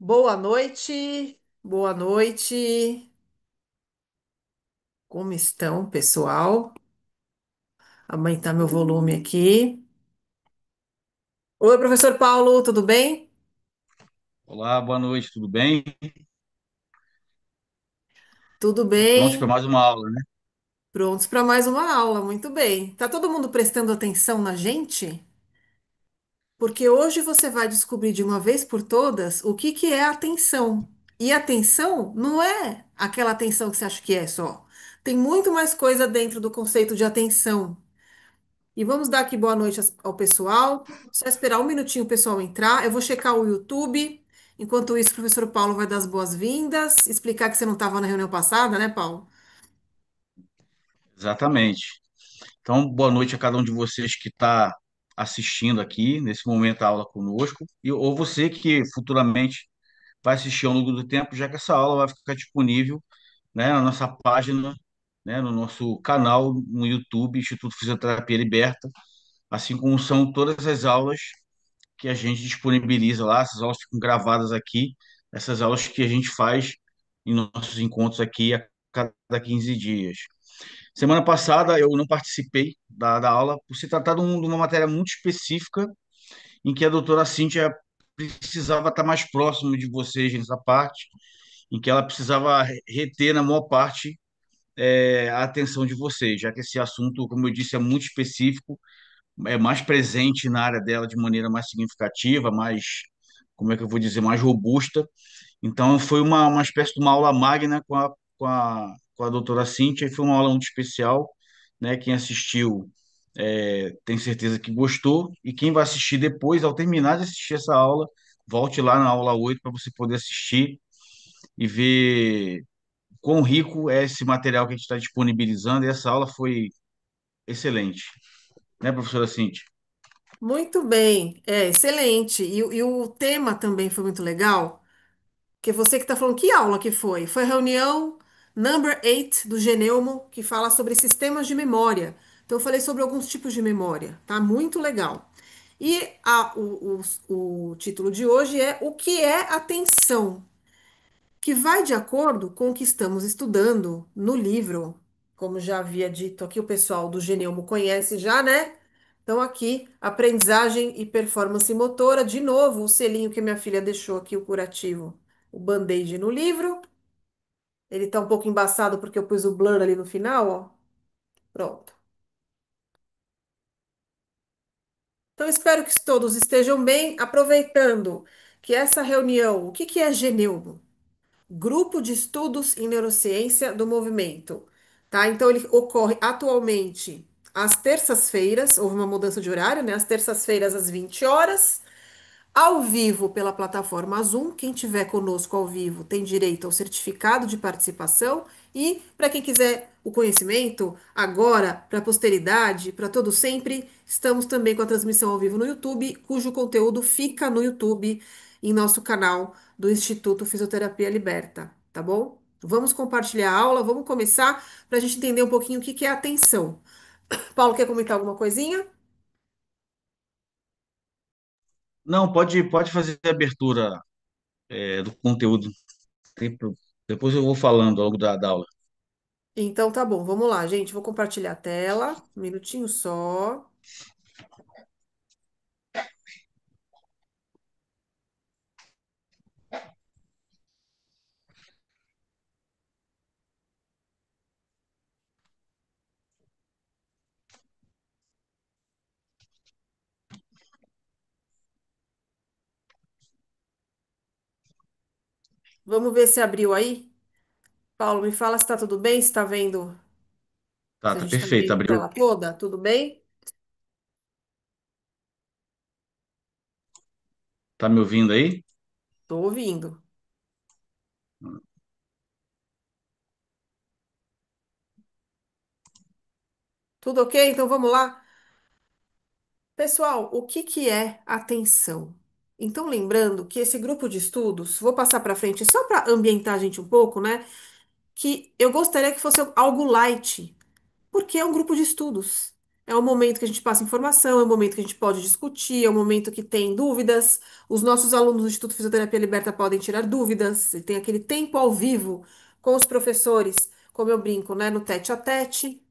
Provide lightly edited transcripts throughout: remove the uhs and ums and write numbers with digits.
Boa noite, boa noite. Como estão, pessoal? Aumentar meu volume aqui. Oi, professor Paulo, tudo bem? Olá, boa noite, tudo bem? Tudo Prontos para bem. mais uma aula, né? Prontos para mais uma aula, muito bem. Tá todo mundo prestando atenção na gente? Porque hoje você vai descobrir de uma vez por todas o que que é atenção. E atenção não é aquela atenção que você acha que é só. Tem muito mais coisa dentro do conceito de atenção. E vamos dar aqui boa noite ao pessoal. Só esperar um minutinho o pessoal entrar. Eu vou checar o YouTube. Enquanto isso, o professor Paulo vai dar as boas-vindas, explicar que você não estava na reunião passada, né, Paulo? Exatamente. Então, boa noite a cada um de vocês que está assistindo aqui, nesse momento, a aula conosco, ou você que futuramente vai assistir ao longo do tempo, já que essa aula vai ficar disponível, né, na nossa página, né, no nosso canal no YouTube, Instituto Fisioterapia Liberta, assim como são todas as aulas que a gente disponibiliza lá, essas aulas ficam gravadas aqui, essas aulas que a gente faz em nossos encontros aqui a cada 15 dias. Semana passada eu não participei da aula por se tratar de uma matéria muito específica em que a doutora Cíntia precisava estar mais próximo de vocês nessa parte, em que ela precisava reter na maior parte a atenção de vocês, já que esse assunto, como eu disse, é muito específico, é mais presente na área dela de maneira mais significativa, mais, como é que eu vou dizer, mais robusta. Então, foi uma espécie de uma aula magna com a doutora Cíntia, e foi uma aula muito especial, né? Quem assistiu tem certeza que gostou, e quem vai assistir depois, ao terminar de assistir essa aula, volte lá na aula 8 para você poder assistir e ver quão rico é esse material que a gente está disponibilizando, e essa aula foi excelente, né, professora Cíntia? Muito bem, é excelente. E o tema também foi muito legal, que você que está falando, que aula que foi? Foi a reunião number 8 do Geneumo, que fala sobre sistemas de memória. Então, eu falei sobre alguns tipos de memória, tá? Muito legal. E o título de hoje é O que é atenção? Que vai de acordo com o que estamos estudando no livro. Como já havia dito aqui, o pessoal do Geneumo conhece já, né? Então, aqui, aprendizagem e performance motora. De novo, o selinho que minha filha deixou aqui, o curativo, o band-aid no livro. Ele tá um pouco embaçado porque eu pus o blur ali no final, ó. Pronto. Então, espero que todos estejam bem. Aproveitando que essa reunião, o que que é Geneumo? Grupo de Estudos em Neurociência do Movimento, tá? Então ele ocorre atualmente às terças-feiras, houve uma mudança de horário, né? Às terças-feiras às 20 horas, ao vivo pela plataforma Zoom. Quem tiver conosco ao vivo tem direito ao certificado de participação e para quem quiser o conhecimento agora, para a posteridade, para todo sempre, estamos também com a transmissão ao vivo no YouTube, cujo conteúdo fica no YouTube em nosso canal do Instituto Fisioterapia Liberta, tá bom? Vamos compartilhar a aula, vamos começar para a gente entender um pouquinho o que que é atenção. Paulo, quer comentar alguma coisinha? Não, pode fazer a abertura do conteúdo. Tem pro- Depois eu vou falando ao longo da aula. Então tá bom, vamos lá, gente. Vou compartilhar a tela, um minutinho só. Vamos ver se abriu aí. Paulo, me fala se tá tudo bem, se tá vendo, Tá, se a tá gente tá perfeito. vendo a Abriu. tela toda, tudo bem? Tá me ouvindo aí? Tô ouvindo. Tudo ok? Então vamos lá. Pessoal, o que que é atenção? Então, lembrando que esse grupo de estudos, vou passar para frente só para ambientar a gente um pouco, né? Que eu gostaria que fosse algo light, porque é um grupo de estudos. É o momento que a gente passa informação, é o momento que a gente pode discutir, é o momento que tem dúvidas. Os nossos alunos do Instituto Fisioterapia Liberta podem tirar dúvidas. E tem aquele tempo ao vivo com os professores, como eu brinco, né, no tete a tete.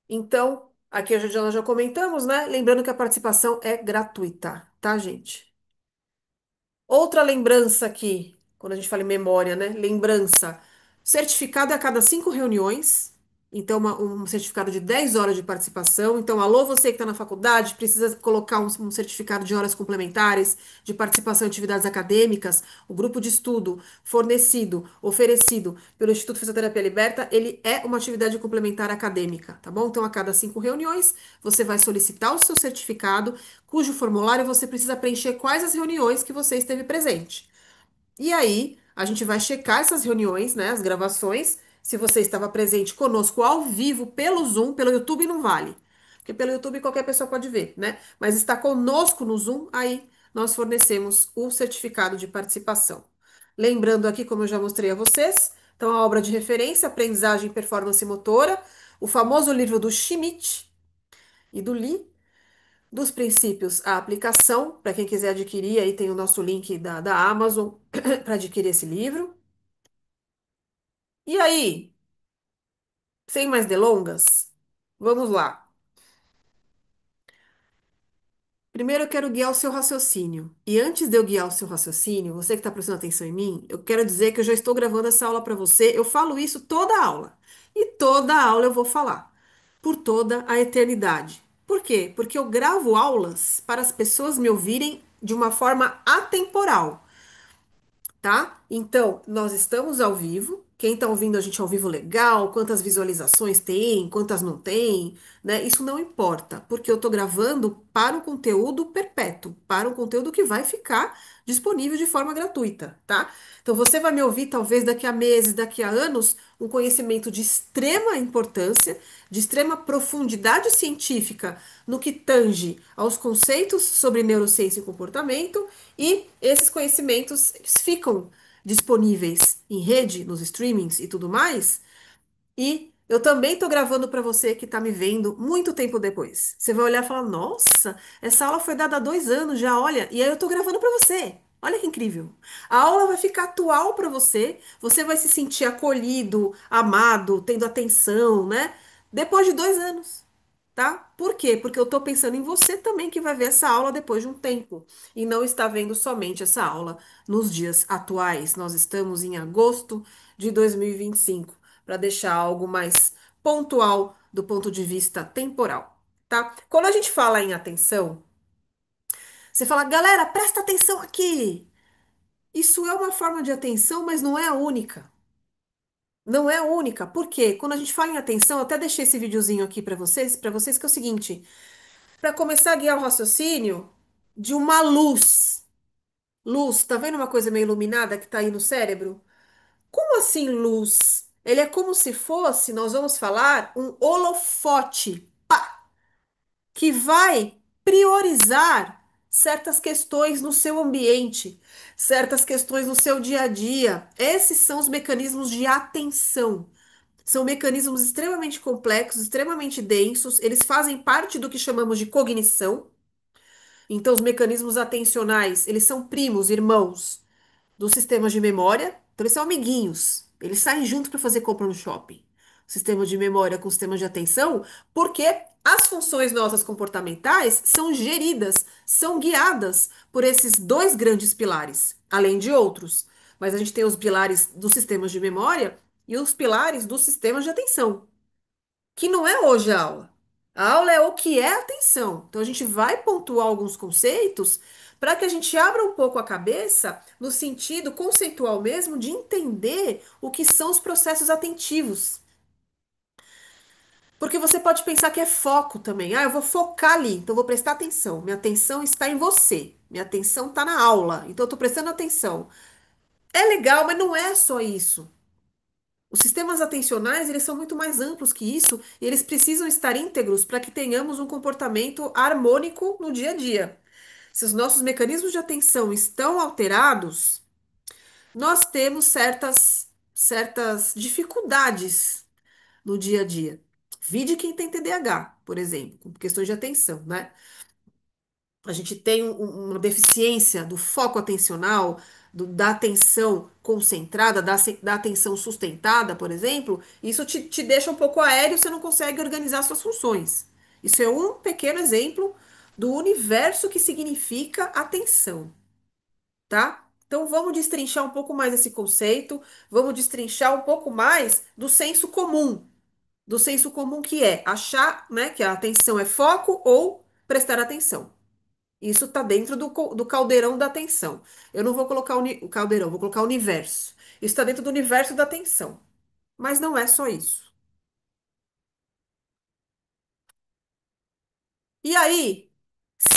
Então, aqui nós já comentamos, né? Lembrando que a participação é gratuita, tá, gente? Outra lembrança aqui, quando a gente fala em memória, né? Lembrança. Certificado é a cada 5 reuniões. Então, um certificado de 10 horas de participação. Então, alô, você que está na faculdade, precisa colocar um certificado de horas complementares, de participação em atividades acadêmicas. O grupo de estudo fornecido, oferecido pelo Instituto Fisioterapia Liberta, ele é uma atividade complementar acadêmica, tá bom? Então, a cada 5 reuniões, você vai solicitar o seu certificado, cujo formulário você precisa preencher quais as reuniões que você esteve presente. E aí, a gente vai checar essas reuniões, né, as gravações, se você estava presente conosco ao vivo pelo Zoom, pelo YouTube não vale. Porque pelo YouTube qualquer pessoa pode ver, né? Mas está conosco no Zoom, aí nós fornecemos o certificado de participação. Lembrando aqui, como eu já mostrei a vocês, então a obra de referência, Aprendizagem e Performance Motora, o famoso livro do Schmidt e do Lee, dos princípios à aplicação, para quem quiser adquirir, aí tem o nosso link da Amazon para adquirir esse livro. E aí, sem mais delongas, vamos lá. Primeiro eu quero guiar o seu raciocínio. E antes de eu guiar o seu raciocínio, você que está prestando atenção em mim, eu quero dizer que eu já estou gravando essa aula para você. Eu falo isso toda a aula. E toda a aula eu vou falar. Por toda a eternidade. Por quê? Porque eu gravo aulas para as pessoas me ouvirem de uma forma atemporal. Tá? Então, nós estamos ao vivo. Quem está ouvindo a gente ao vivo legal, quantas visualizações tem, quantas não tem, né? Isso não importa, porque eu estou gravando para um conteúdo perpétuo, para um conteúdo que vai ficar disponível de forma gratuita, tá? Então você vai me ouvir talvez daqui a meses, daqui a anos, um conhecimento de extrema importância, de extrema profundidade científica no que tange aos conceitos sobre neurociência e comportamento, e esses conhecimentos eles ficam disponíveis em rede, nos streamings e tudo mais. E eu também estou gravando para você que está me vendo muito tempo depois. Você vai olhar e falar: Nossa, essa aula foi dada há 2 anos já, olha. E aí eu estou gravando para você. Olha que incrível. A aula vai ficar atual para você. Você vai se sentir acolhido, amado, tendo atenção, né? Depois de 2 anos. Tá? Por quê? Porque eu tô pensando em você também que vai ver essa aula depois de um tempo e não está vendo somente essa aula nos dias atuais. Nós estamos em agosto de 2025, para deixar algo mais pontual do ponto de vista temporal, tá? Quando a gente fala em atenção, você fala, galera, presta atenção aqui. Isso é uma forma de atenção, mas não é a única. Não é a única. Por quê? Quando a gente fala em atenção, eu até deixei esse videozinho aqui para vocês que é o seguinte, para começar a guiar o raciocínio de uma luz. Luz, tá vendo uma coisa meio iluminada que tá aí no cérebro? Como assim luz? Ele é como se fosse, nós vamos falar, um holofote que vai priorizar certas questões no seu ambiente, certas questões no seu dia a dia. Esses são os mecanismos de atenção. São mecanismos extremamente complexos, extremamente densos, eles fazem parte do que chamamos de cognição. Então, os mecanismos atencionais, eles são primos, irmãos dos sistemas de memória. Então, eles são amiguinhos. Eles saem junto para fazer compra no shopping. O sistema de memória com o sistema de atenção, porque as funções nossas comportamentais são geridas, são guiadas por esses dois grandes pilares, além de outros. Mas a gente tem os pilares dos sistemas de memória e os pilares dos sistemas de atenção que não é hoje a aula. A aula é o que é atenção. Então a gente vai pontuar alguns conceitos para que a gente abra um pouco a cabeça no sentido conceitual mesmo de entender o que são os processos atentivos. Porque você pode pensar que é foco também. Ah, eu vou focar ali, então eu vou prestar atenção. Minha atenção está em você. Minha atenção está na aula, então eu estou prestando atenção. É legal, mas não é só isso. Os sistemas atencionais, eles são muito mais amplos que isso, e eles precisam estar íntegros para que tenhamos um comportamento harmônico no dia a dia. Se os nossos mecanismos de atenção estão alterados, nós temos certas dificuldades no dia a dia. Vide quem tem TDAH, por exemplo, com questões de atenção, né? A gente tem uma deficiência do foco atencional, da atenção concentrada, da atenção sustentada, por exemplo, isso te deixa um pouco aéreo, você não consegue organizar suas funções. Isso é um pequeno exemplo do universo que significa atenção, tá? Então vamos destrinchar um pouco mais esse conceito, vamos destrinchar um pouco mais do senso comum que é achar, né, que a atenção é foco ou prestar atenção. Isso está dentro do caldeirão da atenção. Eu não vou colocar o caldeirão, vou colocar o universo. Isso está dentro do universo da atenção. Mas não é só isso. E aí,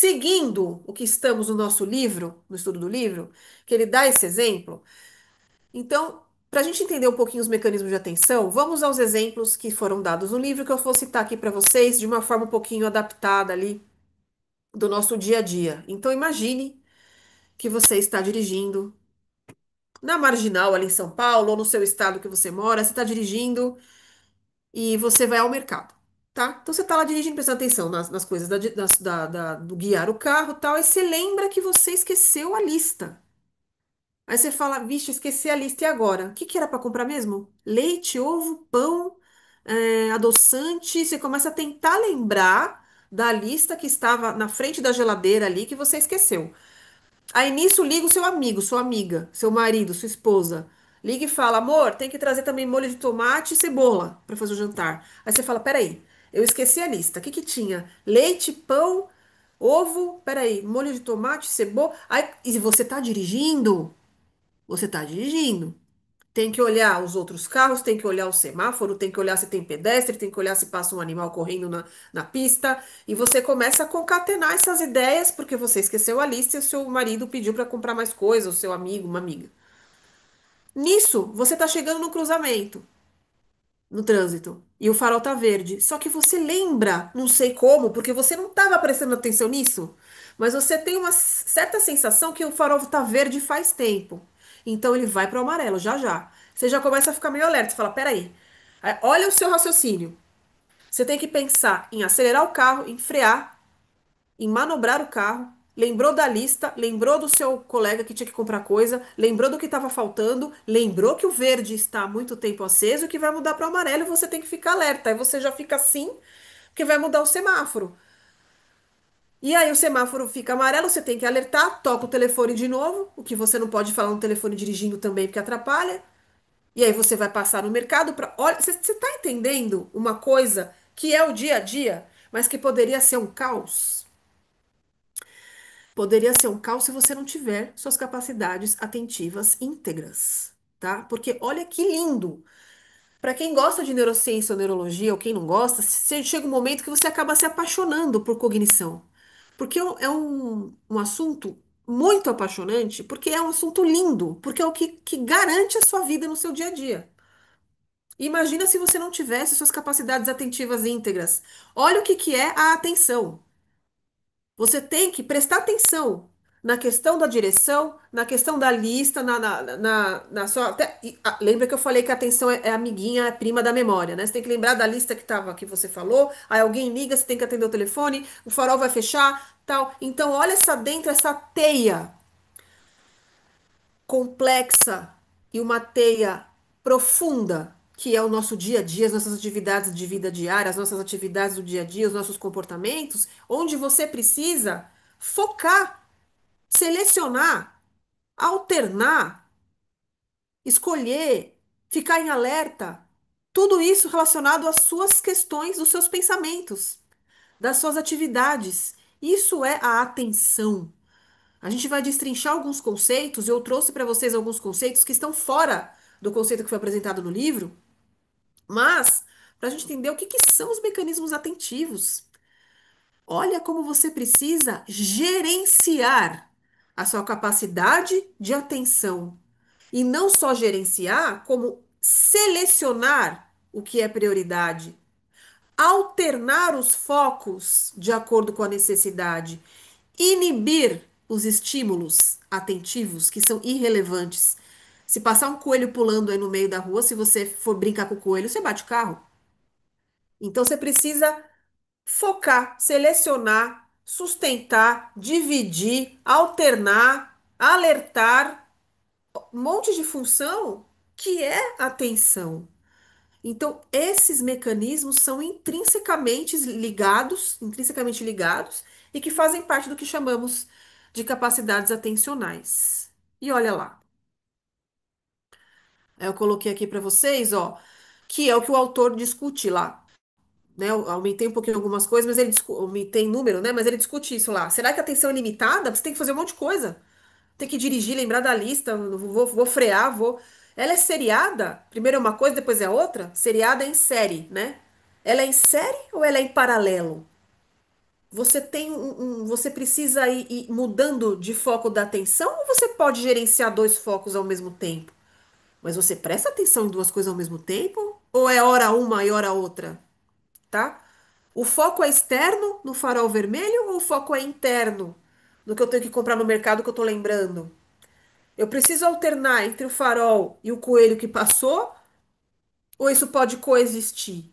seguindo o que estamos no nosso livro, no estudo do livro, que ele dá esse exemplo, então, para a gente entender um pouquinho os mecanismos de atenção, vamos aos exemplos que foram dados no livro, que eu vou citar aqui para vocês de uma forma um pouquinho adaptada ali do nosso dia a dia. Então, imagine que você está dirigindo na Marginal, ali em São Paulo, ou no seu estado que você mora, você está dirigindo e você vai ao mercado, tá? Então você está lá dirigindo, prestando atenção nas coisas do guiar o carro e tal, e você lembra que você esqueceu a lista. Aí você fala, vixe, esqueci a lista, e agora? O que que era para comprar mesmo? Leite, ovo, pão, adoçante. Você começa a tentar lembrar da lista que estava na frente da geladeira ali que você esqueceu. Aí nisso liga o seu amigo, sua amiga, seu marido, sua esposa. Liga e fala: amor, tem que trazer também molho de tomate e cebola para fazer o jantar. Aí você fala: peraí, eu esqueci a lista. O que que tinha? Leite, pão, ovo, peraí, molho de tomate, cebola. Aí, e você tá dirigindo? Você tá dirigindo. Tem que olhar os outros carros, tem que olhar o semáforo, tem que olhar se tem pedestre, tem que olhar se passa um animal correndo na pista. E você começa a concatenar essas ideias porque você esqueceu a lista e o seu marido pediu para comprar mais coisa, o seu amigo, uma amiga. Nisso, você está chegando no cruzamento, no trânsito, e o farol tá verde. Só que você lembra, não sei como, porque você não estava prestando atenção nisso, mas você tem uma certa sensação que o farol tá verde faz tempo. Então ele vai para o amarelo, já já. Você já começa a ficar meio alerta, você fala, peraí. Aí, olha o seu raciocínio. Você tem que pensar em acelerar o carro, em frear, em manobrar o carro, lembrou da lista, lembrou do seu colega que tinha que comprar coisa, lembrou do que estava faltando, lembrou que o verde está há muito tempo aceso e que vai mudar para o amarelo e você tem que ficar alerta. Aí você já fica assim, porque vai mudar o semáforo. E aí o semáforo fica amarelo, você tem que alertar, toca o telefone de novo, o que você não pode falar no telefone dirigindo também, porque atrapalha. E aí você vai passar no mercado para. Olha, você está entendendo uma coisa que é o dia a dia, mas que poderia ser um caos? Poderia ser um caos se você não tiver suas capacidades atentivas íntegras, tá? Porque olha que lindo. Para quem gosta de neurociência ou neurologia, ou quem não gosta, chega um momento que você acaba se apaixonando por cognição. Porque é um assunto muito apaixonante, porque é um assunto lindo, porque é o que garante a sua vida no seu dia a dia. Imagina se você não tivesse suas capacidades atentivas íntegras. Olha o que é a atenção. Você tem que prestar atenção na questão da direção, na questão da lista, na sua. Lembra que eu falei que a atenção é amiguinha, é prima da memória, né? Você tem que lembrar da lista que você falou, aí alguém liga, você tem que atender o telefone, o farol vai fechar, tal. Então, olha essa teia complexa e uma teia profunda que é o nosso dia a dia, as nossas atividades de vida diária, as nossas atividades do dia a dia, os nossos comportamentos, onde você precisa focar, selecionar, alternar, escolher, ficar em alerta. Tudo isso relacionado às suas questões, dos seus pensamentos, das suas atividades. Isso é a atenção. A gente vai destrinchar alguns conceitos, eu trouxe para vocês alguns conceitos que estão fora do conceito que foi apresentado no livro, mas para a gente entender o que são os mecanismos atentivos. Olha como você precisa gerenciar a sua capacidade de atenção. E não só gerenciar, como selecionar o que é prioridade, alternar os focos de acordo com a necessidade, inibir os estímulos atentivos que são irrelevantes. Se passar um coelho pulando aí no meio da rua, se você for brincar com o coelho, você bate o carro. Então você precisa focar, selecionar, sustentar, dividir, alternar, alertar, um monte de função que é atenção. Então, esses mecanismos são intrinsecamente ligados e que fazem parte do que chamamos de capacidades atencionais. E olha lá, eu coloquei aqui para vocês, ó, que é o que o autor discute lá, né? Eu aumentei um pouquinho algumas coisas, mas ele aumentei em número, né? Mas ele discute isso lá. Será que a atenção é limitada? Você tem que fazer um monte de coisa. Tem que dirigir, lembrar da lista, vou frear, vou. Ela é seriada? Primeiro é uma coisa, depois é outra? Seriada é em série, né? Ela é em série ou ela é em paralelo? Você tem você precisa ir mudando de foco da atenção ou você pode gerenciar dois focos ao mesmo tempo? Mas você presta atenção em duas coisas ao mesmo tempo? Ou é hora uma e hora outra? Tá? O foco é externo no farol vermelho ou o foco é interno no que eu tenho que comprar no mercado que eu tô lembrando? Eu preciso alternar entre o farol e o coelho que passou, ou isso pode coexistir?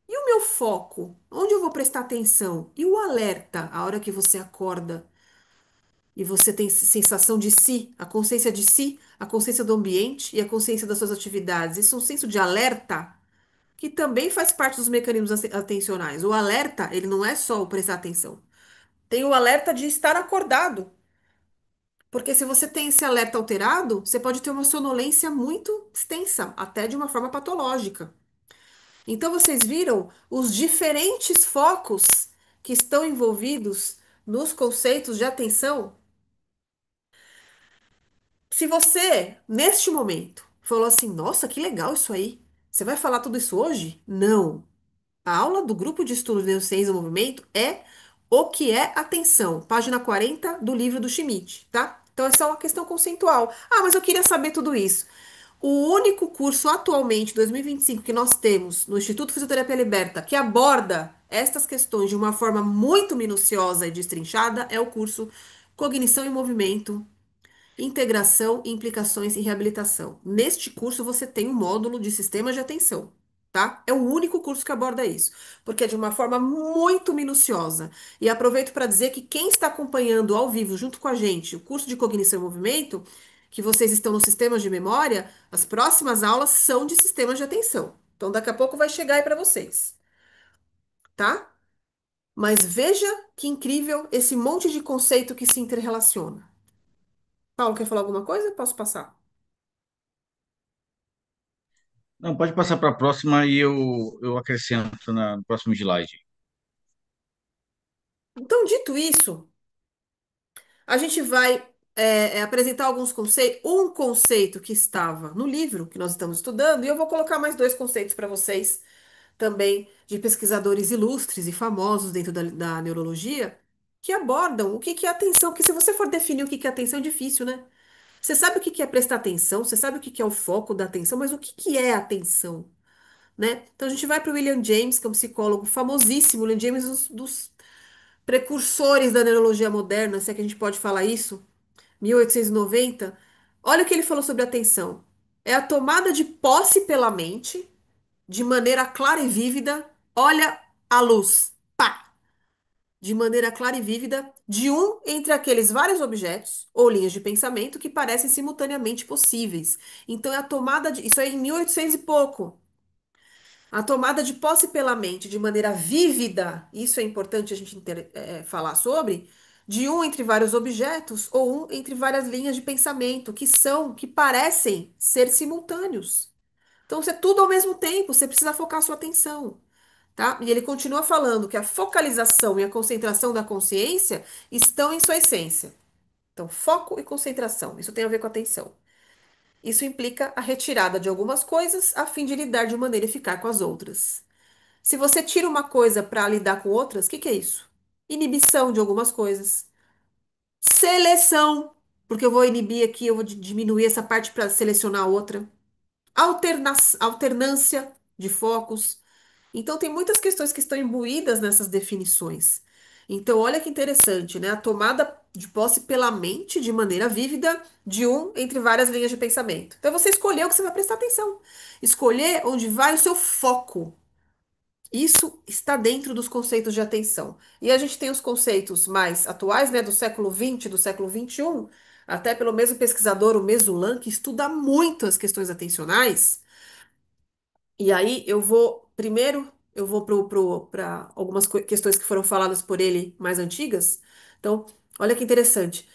E o meu foco? Onde eu vou prestar atenção? E o alerta, a hora que você acorda e você tem sensação de si, a consciência de si, a consciência do ambiente e a consciência das suas atividades. Isso é um senso de alerta que também faz parte dos mecanismos atencionais. O alerta, ele não é só o prestar atenção. Tem o alerta de estar acordado. Porque se você tem esse alerta alterado, você pode ter uma sonolência muito extensa, até de uma forma patológica. Então, vocês viram os diferentes focos que estão envolvidos nos conceitos de atenção? Se você, neste momento, falou assim: Nossa, que legal isso aí, você vai falar tudo isso hoje? Não. A aula do grupo de estudos de neurociência do movimento é o que é atenção, página 40 do livro do Schmidt, tá? Então é só uma questão conceitual. Ah, mas eu queria saber tudo isso. O único curso atualmente, 2025, que nós temos no Instituto Fisioterapia Liberta, que aborda estas questões de uma forma muito minuciosa e destrinchada, é o curso Cognição e Movimento, Integração, Implicações e Reabilitação. Neste curso você tem um módulo de sistemas de atenção, tá? É o único curso que aborda isso, porque é de uma forma muito minuciosa. E aproveito para dizer que quem está acompanhando ao vivo junto com a gente o curso de Cognição e Movimento, que vocês estão nos sistemas de memória, as próximas aulas são de sistemas de atenção. Então daqui a pouco vai chegar aí para vocês, tá? Mas veja que incrível esse monte de conceito que se interrelaciona. Paulo, quer falar alguma coisa? Posso passar? Não, pode passar para a próxima e eu acrescento no próximo slide. Então, dito isso, a gente vai apresentar alguns conceitos. Um conceito que estava no livro que nós estamos estudando, e eu vou colocar mais dois conceitos para vocês também, de pesquisadores ilustres e famosos dentro da neurologia, que abordam o que que é atenção. Porque se você for definir o que que é atenção, é difícil, né? Você sabe o que que é prestar atenção, você sabe o que que é o foco da atenção, mas o que que é atenção? Né? Então a gente vai para o William James, que é um psicólogo famosíssimo. William James, dos precursores da neurologia moderna, se é que a gente pode falar isso, 1890. Olha o que ele falou sobre atenção. É a tomada de posse pela mente, de maneira clara e vívida. Olha a luz, pá! De maneira clara e vívida, de um entre aqueles vários objetos ou linhas de pensamento que parecem simultaneamente possíveis. Então é a tomada de. Isso aí em 1800 e pouco. A tomada de posse pela mente de maneira vívida, isso é importante a gente falar sobre, de um entre vários objetos ou um entre várias linhas de pensamento, que parecem ser simultâneos. Então, isso é tudo ao mesmo tempo, você precisa focar sua atenção, tá? E ele continua falando que a focalização e a concentração da consciência estão em sua essência. Então, foco e concentração, isso tem a ver com atenção. Isso implica a retirada de algumas coisas a fim de lidar de maneira eficaz com as outras. Se você tira uma coisa para lidar com outras, o que que é isso? Inibição de algumas coisas. Seleção, porque eu vou inibir aqui, eu vou diminuir essa parte para selecionar outra. Alternância de focos. Então, tem muitas questões que estão imbuídas nessas definições. Então, olha que interessante, né? A tomada de posse pela mente de maneira vívida de um entre várias linhas de pensamento. Então, você escolheu o que você vai prestar atenção. Escolher onde vai o seu foco. Isso está dentro dos conceitos de atenção. E a gente tem os conceitos mais atuais, né, do século XX, do século XXI, até pelo mesmo pesquisador, o Mesulan, que estuda muito as questões atencionais. E aí eu vou para algumas questões que foram faladas por ele mais antigas. Então, olha que interessante.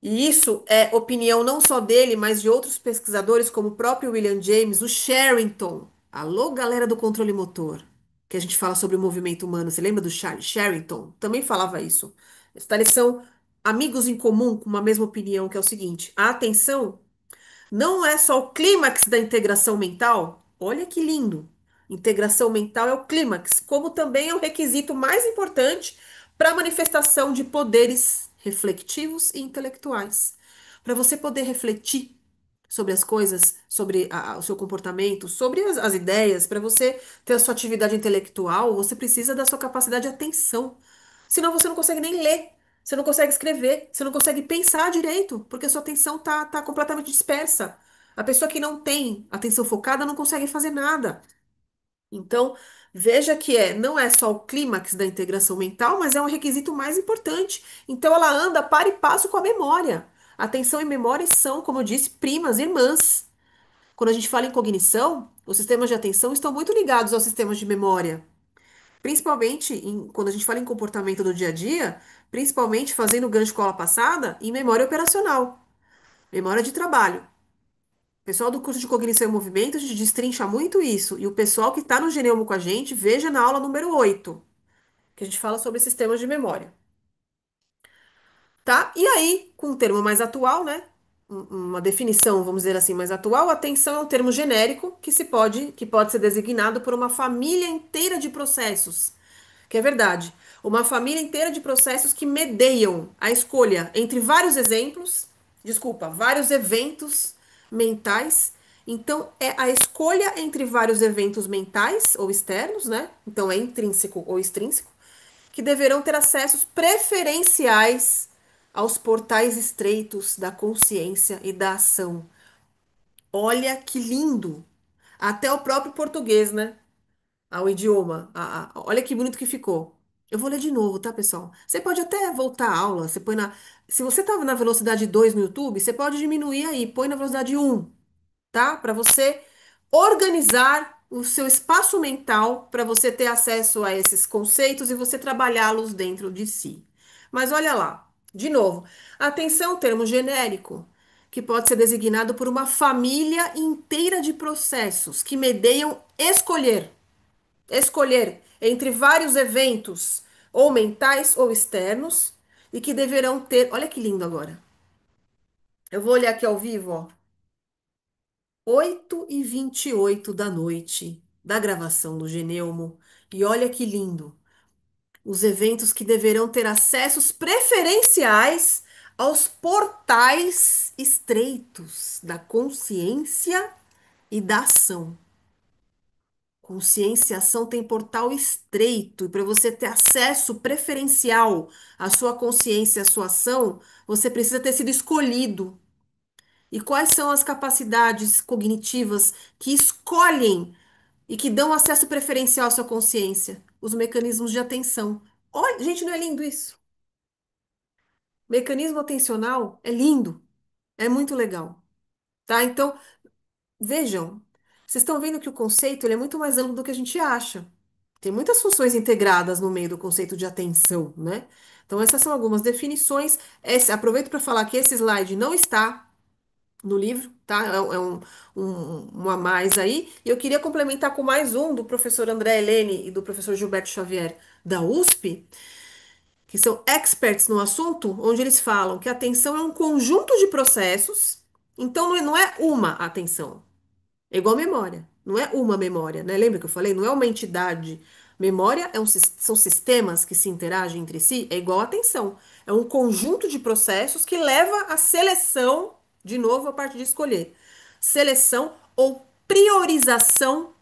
E isso é opinião não só dele, mas de outros pesquisadores, como o próprio William James, o Sherrington. Alô, galera do controle motor, que a gente fala sobre o movimento humano. Você lembra do Charles Sherrington? Também falava isso. Eles são amigos em comum com uma mesma opinião, que é o seguinte: a atenção não é só o clímax da integração mental. Olha que lindo! Integração mental é o clímax, como também é o requisito mais importante para a manifestação de poderes reflexivos e intelectuais. Para você poder refletir sobre as coisas, sobre o seu comportamento, sobre as ideias, para você ter a sua atividade intelectual, você precisa da sua capacidade de atenção. Senão você não consegue nem ler, você não consegue escrever, você não consegue pensar direito, porque a sua atenção tá completamente dispersa. A pessoa que não tem atenção focada não consegue fazer nada. Então, veja que não é só o clímax da integração mental, mas é um requisito mais importante. Então, ela anda para e passo com a memória. Atenção e memória são, como eu disse, primas, irmãs. Quando a gente fala em cognição, os sistemas de atenção estão muito ligados aos sistemas de memória. Principalmente quando a gente fala em comportamento do dia a dia, principalmente fazendo gancho com a aula passada, em memória operacional, memória de trabalho. O pessoal do curso de cognição e movimento, a gente destrincha muito isso. E o pessoal que está no Geneumo com a gente, veja na aula número 8, que a gente fala sobre sistemas de memória. Tá? E aí, com um termo mais atual, né? Uma definição, vamos dizer assim, mais atual, atenção é um termo genérico que pode ser designado por uma família inteira de processos. Que é verdade. Uma família inteira de processos que medeiam a escolha entre vários exemplos, desculpa, vários eventos mentais. Então, é a escolha entre vários eventos mentais ou externos, né? Então, é intrínseco ou extrínseco, que deverão ter acessos preferenciais aos portais estreitos da consciência e da ação. Olha que lindo! Até o próprio português, né? Ao idioma. Olha que bonito que ficou. Eu vou ler de novo, tá, pessoal? Você pode até voltar à aula. Você põe na. Se você estava na velocidade 2 no YouTube, você pode diminuir aí, põe na velocidade um, tá? Para você organizar o seu espaço mental para você ter acesso a esses conceitos e você trabalhá-los dentro de si. Mas olha lá, de novo, atenção, é um termo genérico que pode ser designado por uma família inteira de processos que medeiam escolher entre vários eventos, ou mentais ou externos, e que deverão ter. Olha que lindo agora. Eu vou olhar aqui ao vivo, ó. 8h28 da noite da gravação do Geneumo. E olha que lindo. Os eventos que deverão ter acessos preferenciais aos portais estreitos da consciência e da ação. Consciência e ação tem portal estreito, e para você ter acesso preferencial à sua consciência e à sua ação, você precisa ter sido escolhido. E quais são as capacidades cognitivas que escolhem e que dão acesso preferencial à sua consciência? Os mecanismos de atenção. Olha, gente, não é lindo isso? Mecanismo atencional é lindo, é muito legal, tá? Então, vejam, vocês estão vendo que o conceito ele é muito mais amplo do que a gente acha. Tem muitas funções integradas no meio do conceito de atenção, né? Então, essas são algumas definições. Aproveito para falar que esse slide não está no livro, tá? Um a mais aí. E eu queria complementar com mais um do professor André Helene e do professor Gilberto Xavier da USP, que são experts no assunto, onde eles falam que a atenção é um conjunto de processos. Então, não é uma atenção. É igual memória. Não é uma memória, né? Lembra que eu falei? Não é uma entidade. Memória são sistemas que se interagem entre si, é igual a atenção. É um conjunto de processos que leva à seleção, de novo, a parte de escolher. Seleção ou priorização.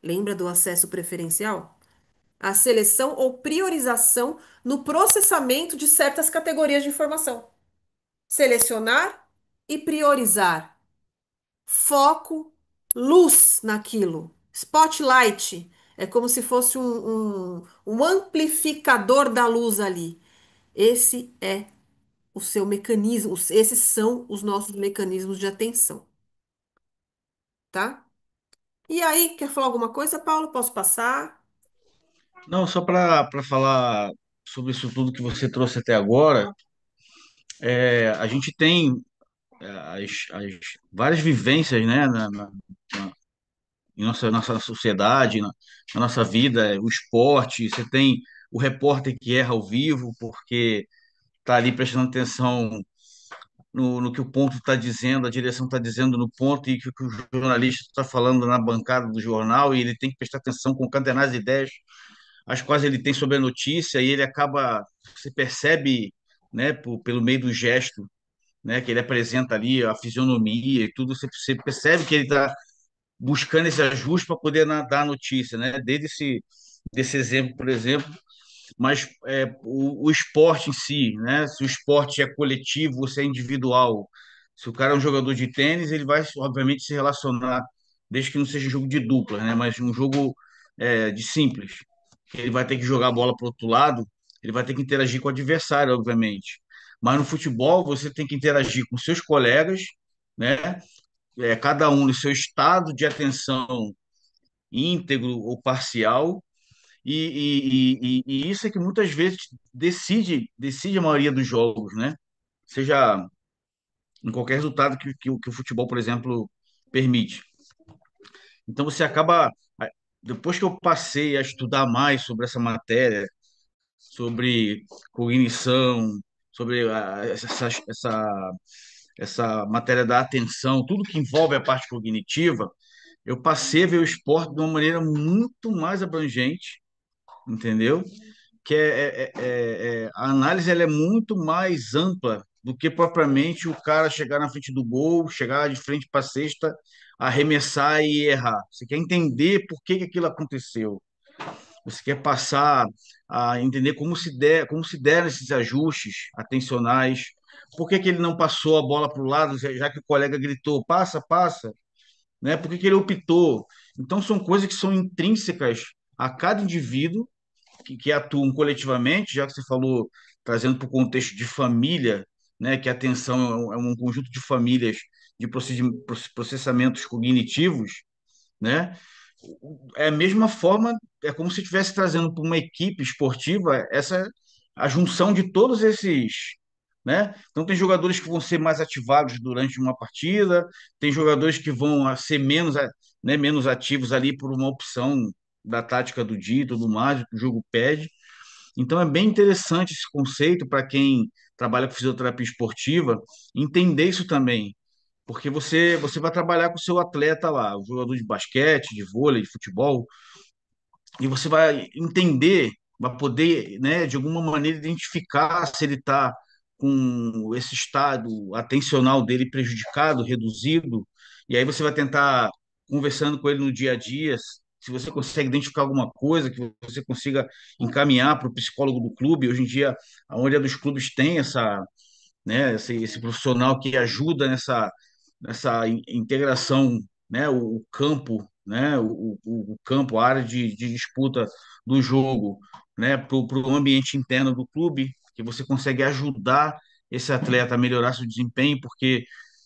Lembra do acesso preferencial? A seleção ou priorização no processamento de certas categorias de informação. Selecionar e priorizar foco, luz naquilo. Spotlight. É como se fosse um amplificador da luz ali. Esse é o seu mecanismo, esses são os nossos mecanismos de atenção, tá? E aí, quer falar alguma coisa, Paulo? Posso passar? Não, só para falar sobre isso tudo que você trouxe até agora, a gente tem as várias vivências, né, em nossa sociedade, na nossa vida, o esporte. Você tem o repórter que erra ao vivo, porque está ali prestando atenção no que o ponto está dizendo, a direção está dizendo no ponto, e que o jornalista está falando na bancada do jornal, e ele tem que prestar atenção com candenárias de ideias, as quais ele tem sobre a notícia, e ele acaba, você percebe, né, pelo meio do gesto, né, que ele apresenta ali, a fisionomia e tudo, você percebe que ele está buscando esse ajuste para poder dar a notícia, né? Desde desse exemplo, por exemplo, mas o esporte em si, né? Se o esporte é coletivo ou se é individual. Se o cara é um jogador de tênis, ele vai, obviamente, se relacionar, desde que não seja um jogo de dupla, né? Mas um jogo de simples. Ele vai ter que jogar a bola para o outro lado, ele vai ter que interagir com o adversário, obviamente. Mas no futebol, você tem que interagir com seus colegas, né? Cada um no seu estado de atenção íntegro ou parcial, e isso é que muitas vezes decide a maioria dos jogos, né? Seja em qualquer resultado que o futebol, por exemplo, permite. Então você acaba, depois que eu passei a estudar mais sobre essa matéria, sobre cognição, sobre essa matéria da atenção, tudo que envolve a parte cognitiva, eu passei a ver o esporte de uma maneira muito mais abrangente, entendeu? Que a análise ela é muito mais ampla do que propriamente o cara chegar na frente do gol, chegar de frente para a cesta, arremessar e errar. Você quer entender por que aquilo aconteceu. Você quer passar a entender como se deram esses ajustes atencionais. Por que ele não passou a bola para o lado, já que o colega gritou, passa, passa, né? Por que ele optou? Então, são coisas que são intrínsecas a cada indivíduo que atuam coletivamente, já que você falou, trazendo para o contexto de família, né? Que a atenção é um conjunto de famílias de processamentos cognitivos, né? É a mesma forma, é como se estivesse trazendo para uma equipe esportiva essa a junção de todos esses, né? Então tem jogadores que vão ser mais ativados durante uma partida, tem jogadores que vão ser menos, né, menos ativos ali por uma opção da tática do dia e tudo mais, que o jogo pede. Então é bem interessante esse conceito para quem trabalha com fisioterapia esportiva entender isso também, porque você vai trabalhar com o seu atleta lá, o jogador de basquete, de vôlei, de futebol, e você vai entender, vai poder, né, de alguma maneira identificar se ele está com esse estado atencional dele prejudicado, reduzido, e aí você vai tentar, conversando com ele no dia a dia, se você consegue identificar alguma coisa que você consiga encaminhar para o psicólogo do clube. Hoje em dia, a maioria dos clubes tem essa, né, esse profissional que ajuda nessa integração, né, o campo, né, o campo, a área de disputa do jogo, né, para o ambiente interno do clube, que você consegue ajudar esse atleta a melhorar seu desempenho, porque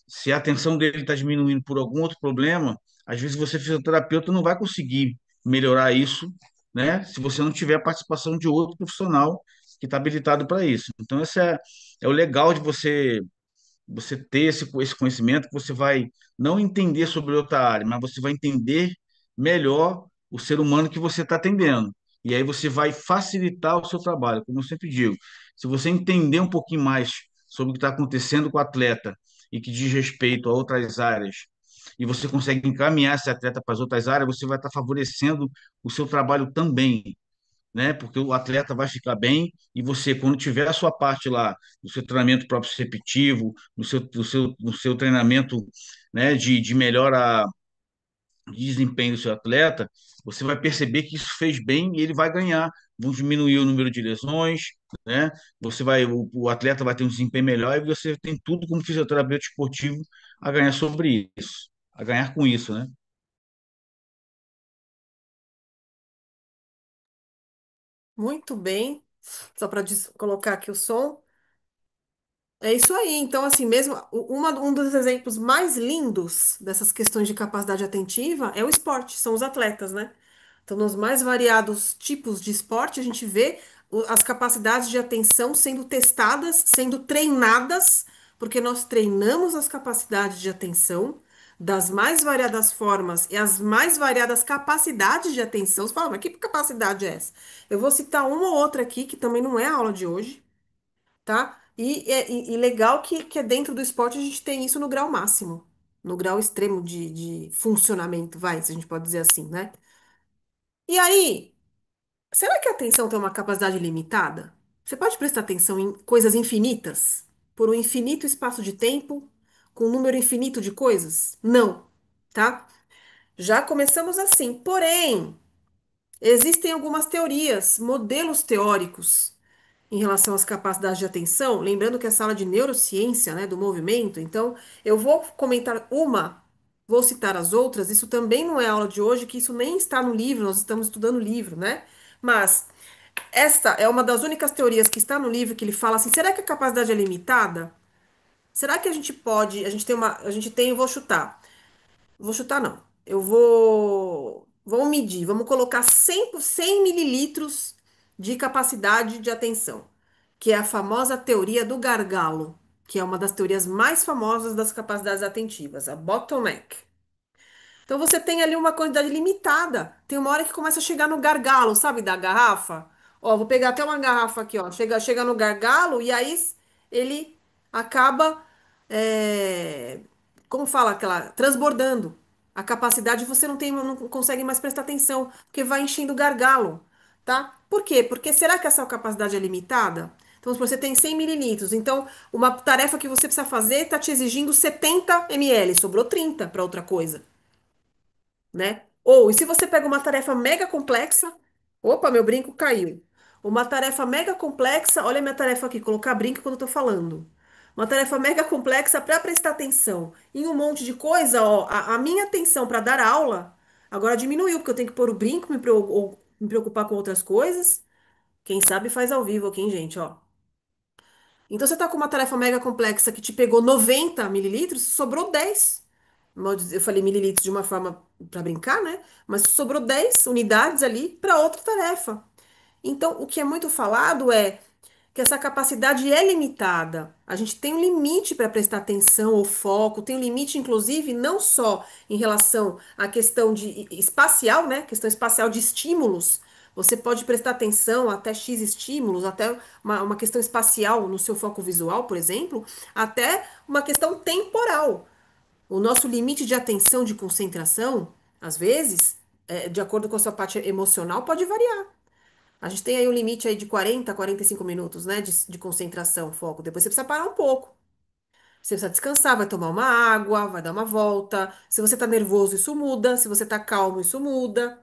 se a atenção dele está diminuindo por algum outro problema, às vezes você, fisioterapeuta, não vai conseguir melhorar isso, né, se você não tiver a participação de outro profissional que está habilitado para isso. Então, esse é o legal de você ter esse conhecimento, que você vai não entender sobre outra área, mas você vai entender melhor o ser humano que você está atendendo. E aí você vai facilitar o seu trabalho, como eu sempre digo. Se você entender um pouquinho mais sobre o que está acontecendo com o atleta e que diz respeito a outras áreas, e você consegue encaminhar esse atleta para as outras áreas, você vai estar favorecendo o seu trabalho também, né? Porque o atleta vai ficar bem e você, quando tiver a sua parte lá, no seu treinamento proprioceptivo, no seu treinamento, né, de melhora de desempenho do seu atleta, você vai perceber que isso fez bem e ele vai ganhar. Vão diminuir o número de lesões, né? O atleta vai ter um desempenho melhor e você tem tudo como fisioterapeuta esportivo a ganhar sobre isso, a ganhar com isso, né? Muito bem. Só para colocar aqui o som. É isso aí. Então, assim, mesmo um dos exemplos mais lindos dessas questões de capacidade atentiva é o esporte, são os atletas, né? Então, nos mais variados tipos de esporte, a gente vê as capacidades de atenção sendo testadas, sendo treinadas, porque nós treinamos as capacidades de atenção das mais variadas formas e as mais variadas capacidades de atenção. Você fala, mas que capacidade é essa? Eu vou citar uma ou outra aqui, que também não é a aula de hoje, tá? E legal que é dentro do esporte a gente tem isso no grau máximo, no grau extremo de funcionamento, vai, se a gente pode dizer assim, né? E aí, será que a atenção tem uma capacidade limitada? Você pode prestar atenção em coisas infinitas, por um infinito espaço de tempo, com um número infinito de coisas? Não, tá? Já começamos assim. Porém, existem algumas teorias, modelos teóricos em relação às capacidades de atenção, lembrando que é sala de neurociência, né, do movimento, então eu vou comentar uma, vou citar as outras, isso também não é aula de hoje, que isso nem está no livro, nós estamos estudando o livro, né? Mas esta é uma das únicas teorias que está no livro que ele fala assim, será que a capacidade é limitada? Será que a gente pode, a gente tem, eu vou chutar não, vamos medir, vamos colocar 100 mililitros de capacidade de atenção, que é a famosa teoria do gargalo, que é uma das teorias mais famosas das capacidades atentivas, a bottleneck. Então você tem ali uma quantidade limitada. Tem uma hora que começa a chegar no gargalo, sabe, da garrafa. Ó, vou pegar até uma garrafa aqui, ó. Chega no gargalo e aí ele acaba, é, como fala aquela, transbordando. A capacidade você não consegue mais prestar atenção, porque vai enchendo o gargalo, tá? Por quê? Porque será que essa capacidade é limitada? Então, se você tem 100 mililitros, então uma tarefa que você precisa fazer está te exigindo 70 ml, sobrou 30 para outra coisa, né? Ou, e se você pega uma tarefa mega complexa, opa, meu brinco caiu. Uma tarefa mega complexa, olha a minha tarefa aqui, colocar brinco quando eu tô falando. Uma tarefa mega complexa para prestar atenção em um monte de coisa, ó, a minha atenção para dar aula agora diminuiu, porque eu tenho que pôr o brinco, ou me preocupar com outras coisas. Quem sabe faz ao vivo aqui, hein, gente, ó. Então você tá com uma tarefa mega complexa que te pegou 90 mililitros, sobrou 10. Eu falei mililitros de uma forma para brincar, né? Mas sobrou 10 unidades ali para outra tarefa. Então, o que é muito falado é que essa capacidade é limitada. A gente tem um limite para prestar atenção ou foco, tem um limite, inclusive, não só em relação à questão de espacial, né? Questão espacial de estímulos. Você pode prestar atenção até X estímulos, até uma questão espacial no seu foco visual, por exemplo, até uma questão temporal. O nosso limite de atenção, de concentração, às vezes, de acordo com a sua parte emocional, pode variar. A gente tem aí um limite aí de 40 a 45 minutos, né, de concentração, foco. Depois você precisa parar um pouco. Você precisa descansar, vai tomar uma água, vai dar uma volta. Se você tá nervoso, isso muda. Se você tá calmo, isso muda.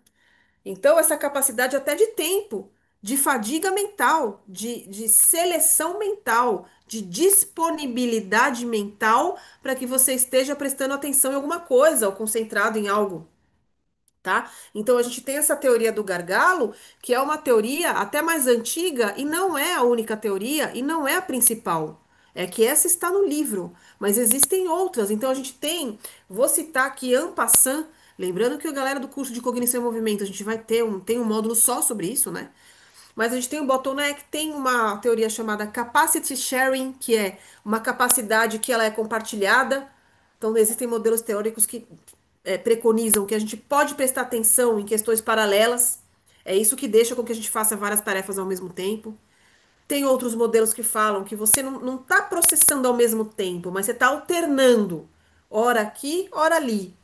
Então, essa capacidade até de tempo, de fadiga mental, de seleção mental, de disponibilidade mental para que você esteja prestando atenção em alguma coisa ou concentrado em algo, tá? Então a gente tem essa teoria do gargalo, que é uma teoria até mais antiga e não é a única teoria e não é a principal. É que essa está no livro, mas existem outras. Então a gente tem, vou citar aqui en passant, lembrando que a galera do curso de cognição e movimento, a gente vai ter tem um módulo só sobre isso, né? Mas a gente tem o bottleneck, tem uma teoria chamada capacity sharing, que é uma capacidade que ela é compartilhada. Então, existem modelos teóricos que preconizam que a gente pode prestar atenção em questões paralelas. É isso que deixa com que a gente faça várias tarefas ao mesmo tempo. Tem outros modelos que falam que você não está processando ao mesmo tempo, mas você está alternando, ora aqui, ora ali.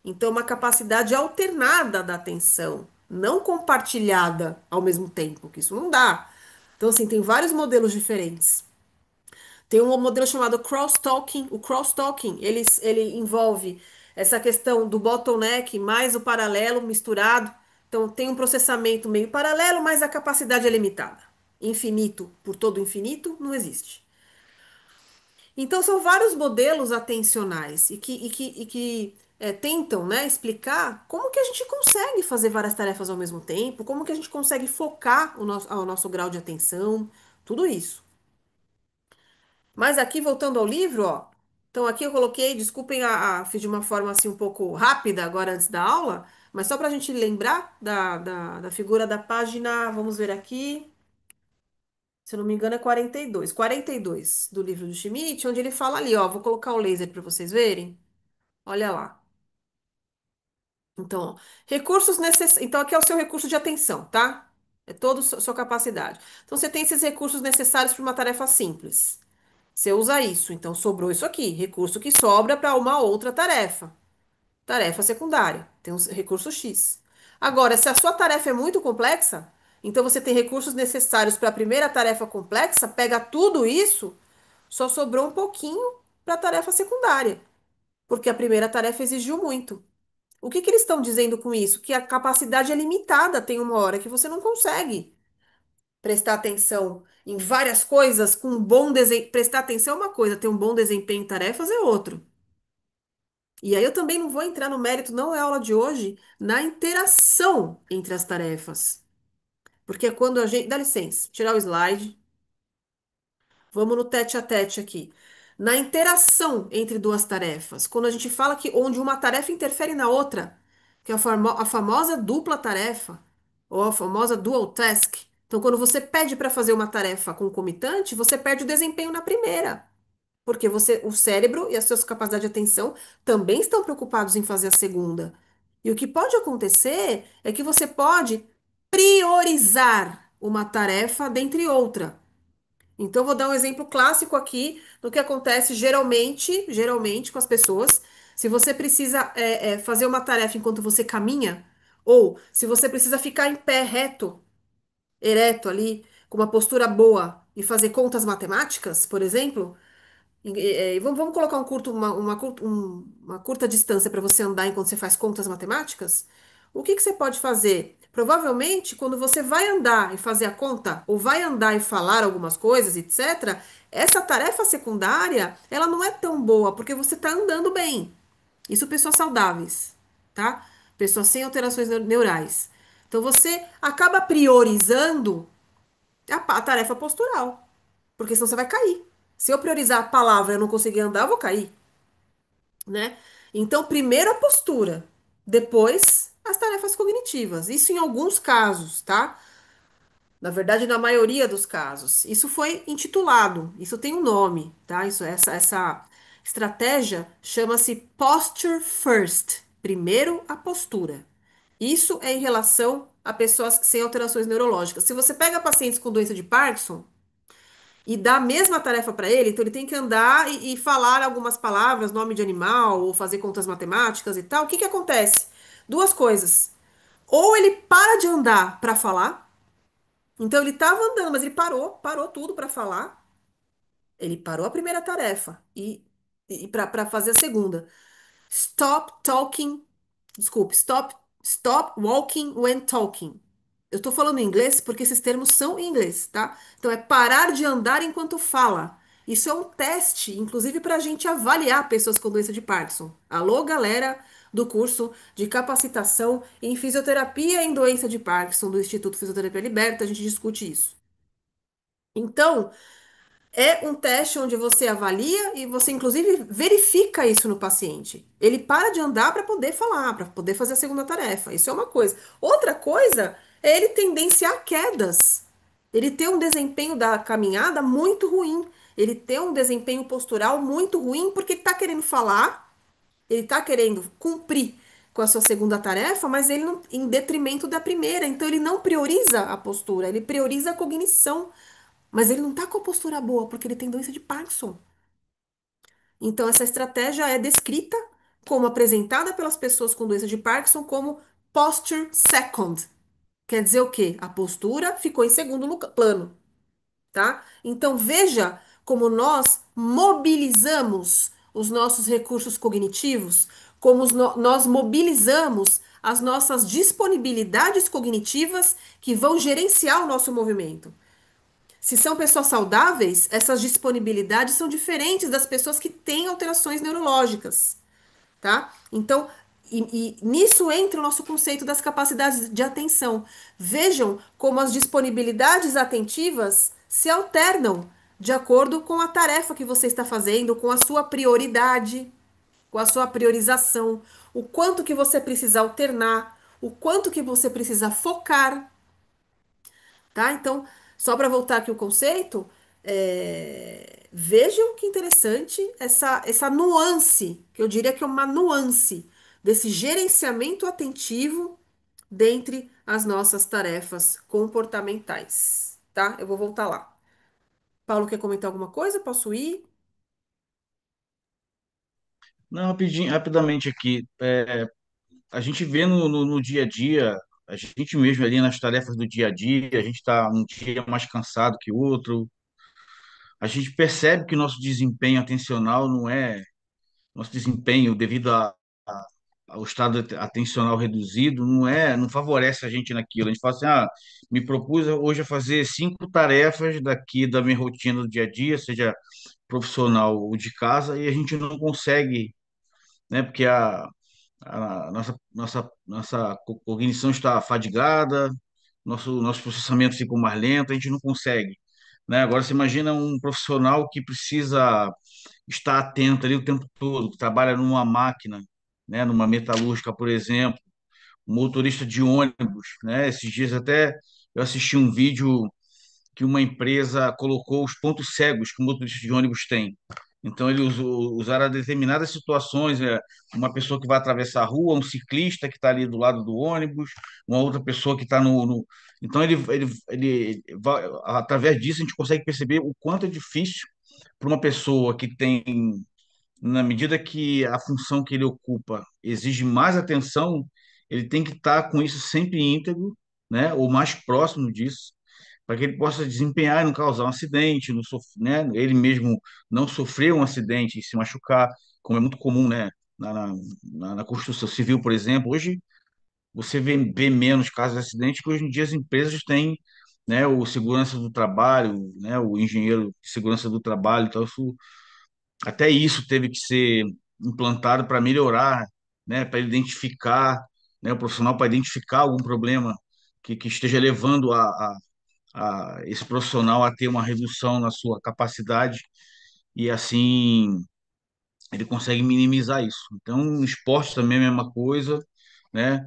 Então, uma capacidade alternada da atenção, não compartilhada ao mesmo tempo, que isso não dá. Então, assim, tem vários modelos diferentes. Tem um modelo chamado crosstalking. O crosstalking, ele envolve essa questão do bottleneck mais o paralelo misturado. Então, tem um processamento meio paralelo, mas a capacidade é limitada. Infinito por todo infinito não existe. Então, são vários modelos atencionais e que tentam, né, explicar como que a gente consegue fazer várias tarefas ao mesmo tempo, como que a gente consegue focar o nosso grau de atenção, tudo isso. Mas aqui, voltando ao livro, ó, então aqui eu coloquei, desculpem, fiz de uma forma assim um pouco rápida agora antes da aula, mas só para a gente lembrar da figura da página, vamos ver aqui, se eu não me engano é 42 do livro do Schmidt, onde ele fala ali, ó, vou colocar o laser para vocês verem, olha lá. Então, ó, recursos necessários. Então, aqui é o seu recurso de atenção, tá? É toda a sua capacidade. Então, você tem esses recursos necessários para uma tarefa simples. Você usa isso. Então, sobrou isso aqui. Recurso que sobra para uma outra tarefa. Tarefa secundária. Tem um recurso X. Agora, se a sua tarefa é muito complexa, então você tem recursos necessários para a primeira tarefa complexa, pega tudo isso, só sobrou um pouquinho para a tarefa secundária. Porque a primeira tarefa exigiu muito. O que que eles estão dizendo com isso? Que a capacidade é limitada, tem uma hora que você não consegue prestar atenção em várias coisas com um bom desempenho. Prestar atenção é uma coisa, ter um bom desempenho em tarefas é outro. E aí eu também não vou entrar no mérito, não é aula de hoje, na interação entre as tarefas. Porque é quando a gente. Dá licença, tirar o slide. Vamos no tete a tete aqui. Na interação entre duas tarefas, quando a gente fala que onde uma tarefa interfere na outra, que é a famosa dupla tarefa, ou a famosa dual task. Então, quando você pede para fazer uma tarefa concomitante, você perde o desempenho na primeira, porque o cérebro e as suas capacidades de atenção também estão preocupados em fazer a segunda. E o que pode acontecer é que você pode priorizar uma tarefa dentre outra. Então, eu vou dar um exemplo clássico aqui do que acontece geralmente com as pessoas. Se você precisa fazer uma tarefa enquanto você caminha, ou se você precisa ficar em pé reto, ereto ali, com uma postura boa e fazer contas matemáticas, por exemplo, vamos colocar uma curta distância para você andar enquanto você faz contas matemáticas? O que que você pode fazer? Provavelmente, quando você vai andar e fazer a conta, ou vai andar e falar algumas coisas, etc., essa tarefa secundária, ela não é tão boa, porque você está andando bem. Isso pessoas saudáveis, tá? Pessoas sem alterações neurais. Então, você acaba priorizando a tarefa postural. Porque senão você vai cair. Se eu priorizar a palavra e eu não conseguir andar, eu vou cair, né? Então, primeiro a postura, depois as tarefas cognitivas. Isso em alguns casos, tá? Na verdade, na maioria dos casos. Isso foi intitulado, isso tem um nome, tá? Essa estratégia chama-se Posture First. Primeiro a postura. Isso é em relação a pessoas sem alterações neurológicas. Se você pega pacientes com doença de Parkinson, e dá a mesma tarefa para ele, então ele tem que andar e falar algumas palavras, nome de animal, ou fazer contas matemáticas e tal. O que que acontece? Duas coisas. Ou ele para de andar para falar, então ele estava andando, mas ele parou tudo para falar. Ele parou a primeira tarefa e para fazer a segunda. Stop talking. Desculpe, stop walking when talking. Eu estou falando em inglês porque esses termos são em inglês, tá? Então é parar de andar enquanto fala. Isso é um teste, inclusive para a gente avaliar pessoas com doença de Parkinson. Alô, galera do curso de capacitação em fisioterapia em doença de Parkinson do Instituto Fisioterapia Liberta, a gente discute isso. Então, é um teste onde você avalia e você, inclusive, verifica isso no paciente. Ele para de andar para poder falar, para poder fazer a segunda tarefa. Isso é uma coisa. Outra coisa é ele tendenciar quedas. Ele ter um desempenho da caminhada muito ruim. Ele ter um desempenho postural muito ruim porque ele está querendo falar, ele está querendo cumprir com a sua segunda tarefa, mas ele não, em detrimento da primeira. Então ele não prioriza a postura, ele prioriza a cognição. Mas ele não tá com a postura boa, porque ele tem doença de Parkinson. Então, essa estratégia é descrita como apresentada pelas pessoas com doença de Parkinson como posture second. Quer dizer o quê? A postura ficou em segundo plano, tá? Então, veja como nós mobilizamos os nossos recursos cognitivos, como nós mobilizamos as nossas disponibilidades cognitivas que vão gerenciar o nosso movimento. Se são pessoas saudáveis, essas disponibilidades são diferentes das pessoas que têm alterações neurológicas. tá? Então, e nisso entra o nosso conceito das capacidades de atenção. Vejam como as disponibilidades atentivas se alternam de acordo com a tarefa que você está fazendo, com a sua prioridade, com a sua priorização, o quanto que você precisa alternar, o quanto que você precisa focar, tá? Então, só para voltar aqui o conceito, vejam que interessante essa nuance, que eu diria que é uma nuance desse gerenciamento atentivo dentre as nossas tarefas comportamentais, tá? Eu vou voltar lá. Paulo, quer comentar alguma coisa? Posso ir? Não, rapidinho, rapidamente aqui. A gente vê no dia a dia, a gente mesmo ali nas tarefas do dia a dia, a gente está um dia mais cansado que o outro. A gente percebe que nosso desempenho atencional não é nosso desempenho devido ao estado atencional reduzido não favorece a gente naquilo. A gente fala assim, me propus hoje a fazer 5 tarefas daqui da minha rotina do dia a dia, seja profissional ou de casa, e a gente não consegue, né? Porque a nossa cognição está fadigada, nosso processamento fica mais lento, a gente não consegue, né? Agora, você imagina um profissional que precisa estar atento ali o tempo todo, que trabalha numa máquina, né? Numa metalúrgica, por exemplo, um motorista de ônibus, né? Esses dias até eu assisti um vídeo que uma empresa colocou os pontos cegos que o motorista de ônibus tem. Então, eles usaram determinadas situações, uma pessoa que vai atravessar a rua, um ciclista que está ali do lado do ônibus, uma outra pessoa que está Então, através disso, a gente consegue perceber o quanto é difícil para uma pessoa que tem, na medida que a função que ele ocupa exige mais atenção, ele tem que estar com isso sempre íntegro, né, ou mais próximo disso, para que ele possa desempenhar e não causar um acidente, não né, ele mesmo não sofrer um acidente e se machucar, como é muito comum, né, na construção civil, por exemplo. Hoje você vê menos casos de acidente, que hoje em dia as empresas têm, né, o segurança do trabalho, né, o engenheiro de segurança do trabalho, então até isso teve que ser implantado para melhorar, né, para identificar, né, o profissional para identificar algum problema que esteja levando a esse profissional a ter uma redução na sua capacidade e assim ele consegue minimizar isso. Então, no esporte também é a mesma coisa, né?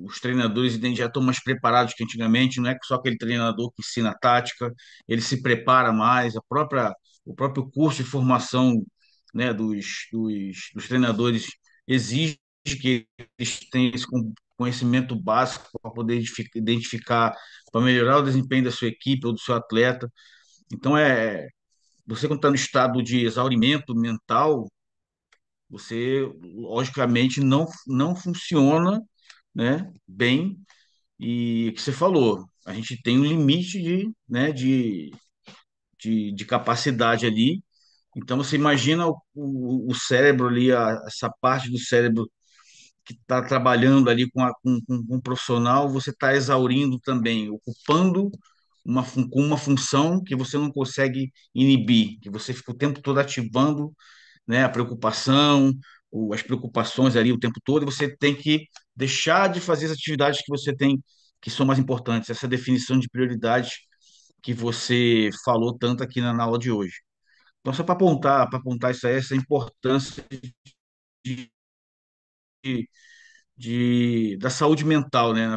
Os treinadores já estão mais preparados que antigamente, não é só aquele treinador que ensina a tática, ele se prepara mais, o próprio curso de formação, né, dos treinadores exige que eles tenham esse conhecimento básico para poder identificar, para melhorar o desempenho da sua equipe ou do seu atleta. Então, você quando está no estado de exaurimento mental, você logicamente não funciona, né, bem. E o que você falou, a gente tem um limite né, de capacidade ali. Então você imagina o cérebro ali, essa parte do cérebro que está trabalhando ali com um profissional, você está exaurindo também, ocupando com uma função que você não consegue inibir, que você fica o tempo todo ativando, né, a preocupação, as preocupações ali o tempo todo, e você tem que deixar de fazer as atividades que você tem, que são mais importantes, essa definição de prioridades que você falou tanto aqui na aula de hoje. Então, só para apontar isso aí, essa importância de, da saúde mental, né?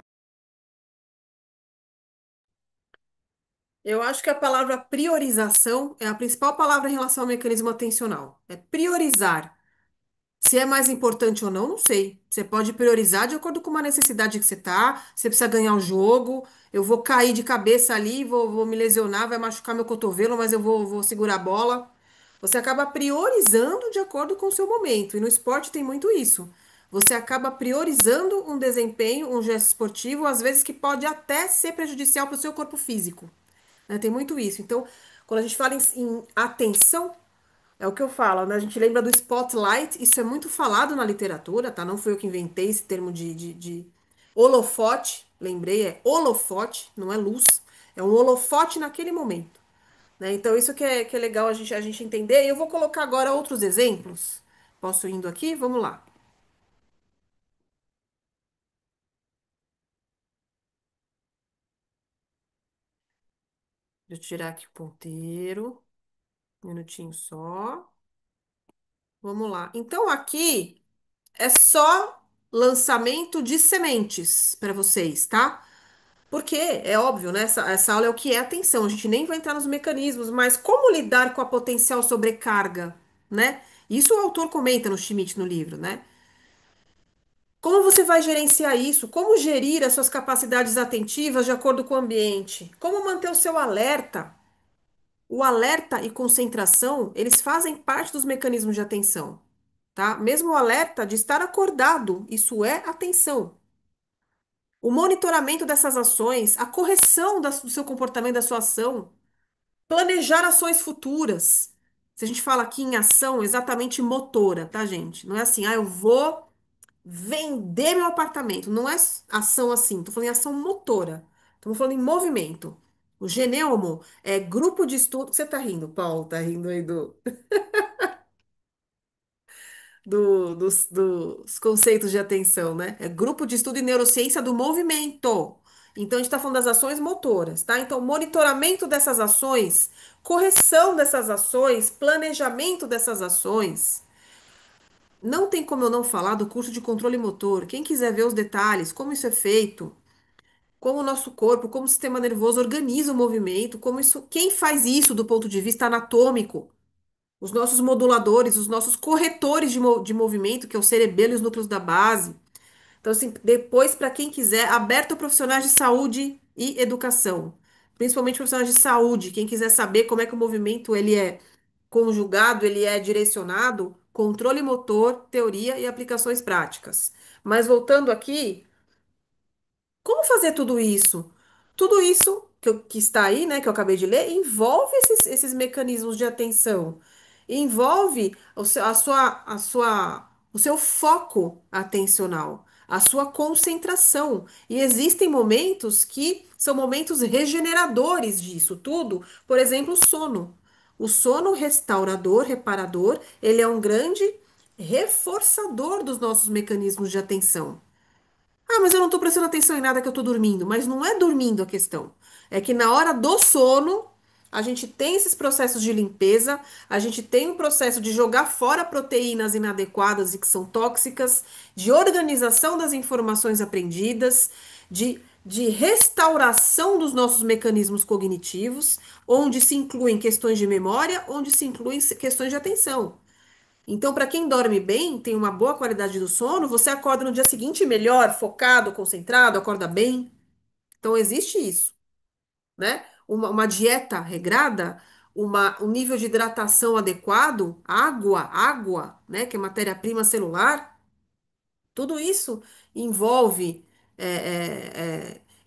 Eu acho que a palavra priorização é a principal palavra em relação ao mecanismo atencional. É priorizar. Se é mais importante ou não, não sei. Você pode priorizar de acordo com uma necessidade que você tá. Você precisa ganhar o jogo. Eu vou cair de cabeça ali, vou me lesionar, vai machucar meu cotovelo, mas eu vou segurar a bola. Você acaba priorizando de acordo com o seu momento. E no esporte tem muito isso. Você acaba priorizando um desempenho, um gesto esportivo, às vezes que pode até ser prejudicial para o seu corpo físico, né? Tem muito isso. Então, quando a gente fala em atenção, é o que eu falo, né? A gente lembra do spotlight, isso é muito falado na literatura, tá? Não foi eu que inventei esse termo de holofote, lembrei, é holofote, não é luz, é um holofote naquele momento, né? Então, isso que é legal a gente entender. E eu vou colocar agora outros exemplos. Posso indo aqui? Vamos lá. Deixa eu tirar aqui o ponteiro. Um minutinho só. Vamos lá. Então, aqui é só lançamento de sementes para vocês, tá? Porque é óbvio, né? Essa aula é o que é atenção. A gente nem vai entrar nos mecanismos, mas como lidar com a potencial sobrecarga, né? Isso o autor comenta no Schmidt no livro, né? Como você vai gerenciar isso? Como gerir as suas capacidades atentivas de acordo com o ambiente? Como manter o seu alerta? O alerta e concentração, eles fazem parte dos mecanismos de atenção, tá? Mesmo o alerta de estar acordado, isso é atenção. O monitoramento dessas ações, a correção do seu comportamento, da sua ação, planejar ações futuras. Se a gente fala aqui em ação, exatamente motora, tá, gente? Não é assim, eu vou vender meu apartamento. Não é ação assim, tô falando em ação motora. Estamos falando em movimento. O geneumo é grupo de estudo. Você tá rindo, Paulo? Tá rindo aí dos conceitos de atenção, né? É grupo de estudo em neurociência do movimento. Então, a gente está falando das ações motoras, tá? Então, monitoramento dessas ações, correção dessas ações, planejamento dessas ações. Não tem como eu não falar do curso de controle motor. Quem quiser ver os detalhes, como isso é feito, como o nosso corpo, como o sistema nervoso organiza o movimento, como isso, quem faz isso do ponto de vista anatômico, os nossos moduladores, os nossos corretores de movimento, que é o cerebelo e os núcleos da base. Então, assim, depois, para quem quiser, aberto a profissionais de saúde e educação, principalmente profissionais de saúde, quem quiser saber como é que o movimento ele é conjugado, ele é direcionado, controle motor, teoria e aplicações práticas. Mas voltando aqui, como fazer tudo isso? Tudo isso que está aí, né, que eu acabei de ler, envolve esses mecanismos de atenção. Envolve o seu foco atencional, a sua concentração. E existem momentos que são momentos regeneradores disso tudo. Por exemplo, o sono. O sono restaurador, reparador, ele é um grande reforçador dos nossos mecanismos de atenção. Mas eu não tô prestando atenção em nada que eu tô dormindo. Mas não é dormindo a questão. É que na hora do sono, a gente tem esses processos de limpeza, a gente tem um processo de jogar fora proteínas inadequadas e que são tóxicas, de organização das informações aprendidas, de restauração dos nossos mecanismos cognitivos, onde se incluem questões de memória, onde se incluem questões de atenção. Então, para quem dorme bem, tem uma boa qualidade do sono, você acorda no dia seguinte melhor, focado, concentrado, acorda bem. Então, existe isso, né? Uma dieta regrada, um nível de hidratação adequado, água, né? Que é matéria-prima celular, tudo isso envolve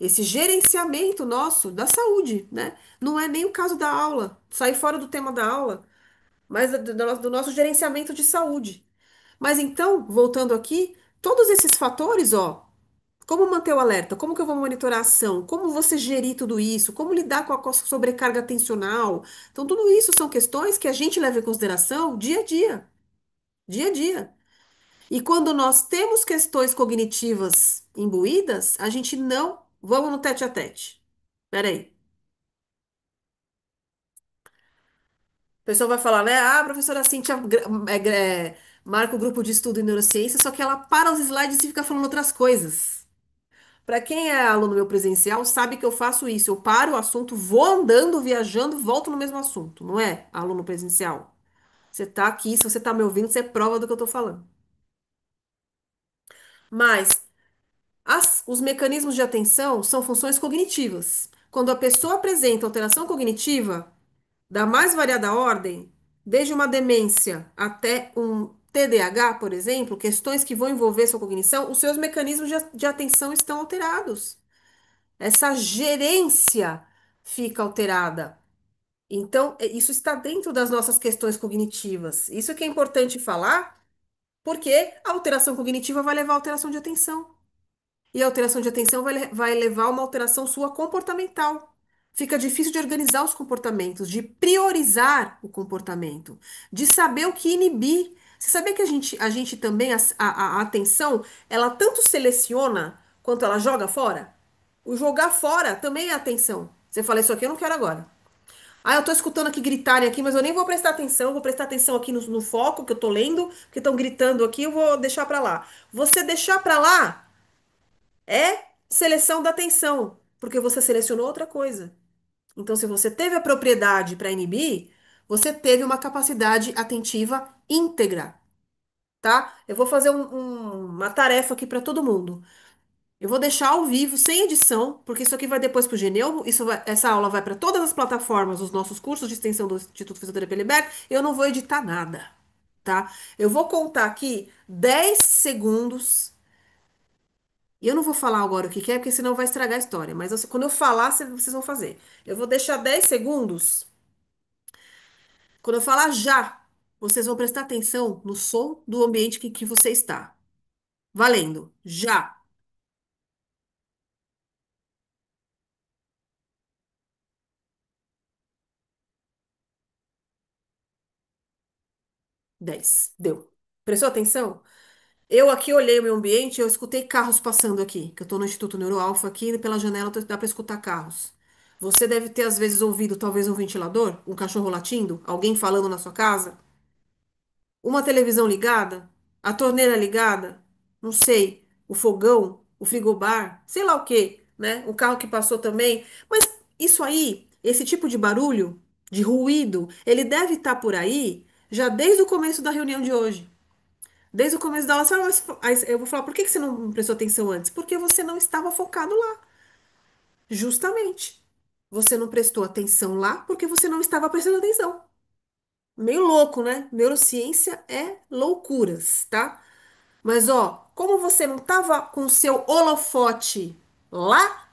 esse gerenciamento nosso da saúde, né? Não é nem o caso da aula, sair fora do tema da aula, mas do nosso gerenciamento de saúde. Mas então, voltando aqui, todos esses fatores, ó, como manter o alerta, como que eu vou monitorar a ação, como você gerir tudo isso, como lidar com a sobrecarga atencional. Então, tudo isso são questões que a gente leva em consideração dia a dia, dia a dia. E quando nós temos questões cognitivas imbuídas, a gente não. Vamos no tete a tete. Peraí. O pessoal vai falar, né? Ah, a professora Cíntia marca o grupo de estudo em neurociência, só que ela para os slides e fica falando outras coisas. Para quem é aluno meu presencial, sabe que eu faço isso. Eu paro o assunto, vou andando, viajando, volto no mesmo assunto. Não é, aluno presencial? Você tá aqui, se você tá me ouvindo, você é prova do que eu tô falando. Mas os mecanismos de atenção são funções cognitivas. Quando a pessoa apresenta alteração cognitiva da mais variada ordem, desde uma demência até um TDAH, por exemplo, questões que vão envolver sua cognição, os seus mecanismos de atenção estão alterados. Essa gerência fica alterada. Então, isso está dentro das nossas questões cognitivas. Isso que é importante falar, porque a alteração cognitiva vai levar a alteração de atenção. E a alteração de atenção vai levar a uma alteração sua comportamental. Fica difícil de organizar os comportamentos, de priorizar o comportamento, de saber o que inibir. Você sabia que a gente também, a atenção, ela tanto seleciona quanto ela joga fora? O jogar fora também é atenção. Você fala, isso aqui eu não quero agora. Ah, eu tô escutando aqui gritarem aqui, mas eu nem vou prestar atenção, vou prestar atenção aqui no foco que eu tô lendo, porque estão gritando aqui, eu vou deixar pra lá. Você deixar pra lá é seleção da atenção, porque você selecionou outra coisa. Então, se você teve a propriedade para inibir, você teve uma capacidade atentiva íntegra, tá? Eu vou fazer uma tarefa aqui para todo mundo. Eu vou deixar ao vivo, sem edição, porque isso aqui vai depois para o Geneumo, essa aula vai para todas as plataformas dos nossos cursos de extensão do Instituto Fisioterapia Liberta. Eu não vou editar nada, tá? Eu vou contar aqui 10 segundos. E eu não vou falar agora o que que é, porque senão vai estragar a história. Mas quando eu falar, vocês vão fazer. Eu vou deixar 10 segundos. Quando eu falar já, vocês vão prestar atenção no som do ambiente que você está. Valendo. Já. 10. Deu. Prestou atenção? Eu aqui olhei o meu ambiente, eu escutei carros passando aqui, que eu estou no Instituto Neuroalfa aqui, e pela janela dá para escutar carros. Você deve ter, às vezes, ouvido talvez um ventilador, um cachorro latindo, alguém falando na sua casa. Uma televisão ligada? A torneira ligada? Não sei. O fogão? O frigobar? Sei lá o quê, né? O carro que passou também. Mas isso aí, esse tipo de barulho, de ruído, ele deve estar por aí já desde o começo da reunião de hoje. Desde o começo da aula, você fala, aí eu vou falar, por que que você não prestou atenção antes? Porque você não estava focado lá. Justamente. Você não prestou atenção lá porque você não estava prestando atenção. Meio louco, né? Neurociência é loucuras, tá? Mas ó, como você não estava com o seu holofote lá,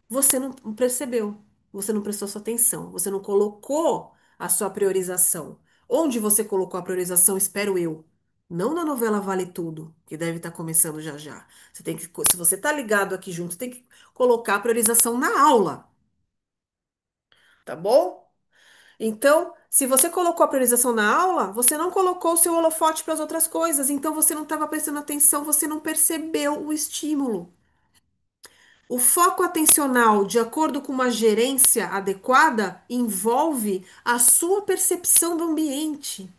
você não percebeu. Você não prestou sua atenção. Você não colocou a sua priorização. Onde você colocou a priorização, espero eu. Não na novela Vale Tudo, que deve estar começando já já. Você tem que, se você tá ligado aqui junto, você tem que colocar a priorização na aula, tá bom? Então, se você colocou a priorização na aula, você não colocou o seu holofote para as outras coisas. Então, você não estava prestando atenção, você não percebeu o estímulo. O foco atencional, de acordo com uma gerência adequada, envolve a sua percepção do ambiente.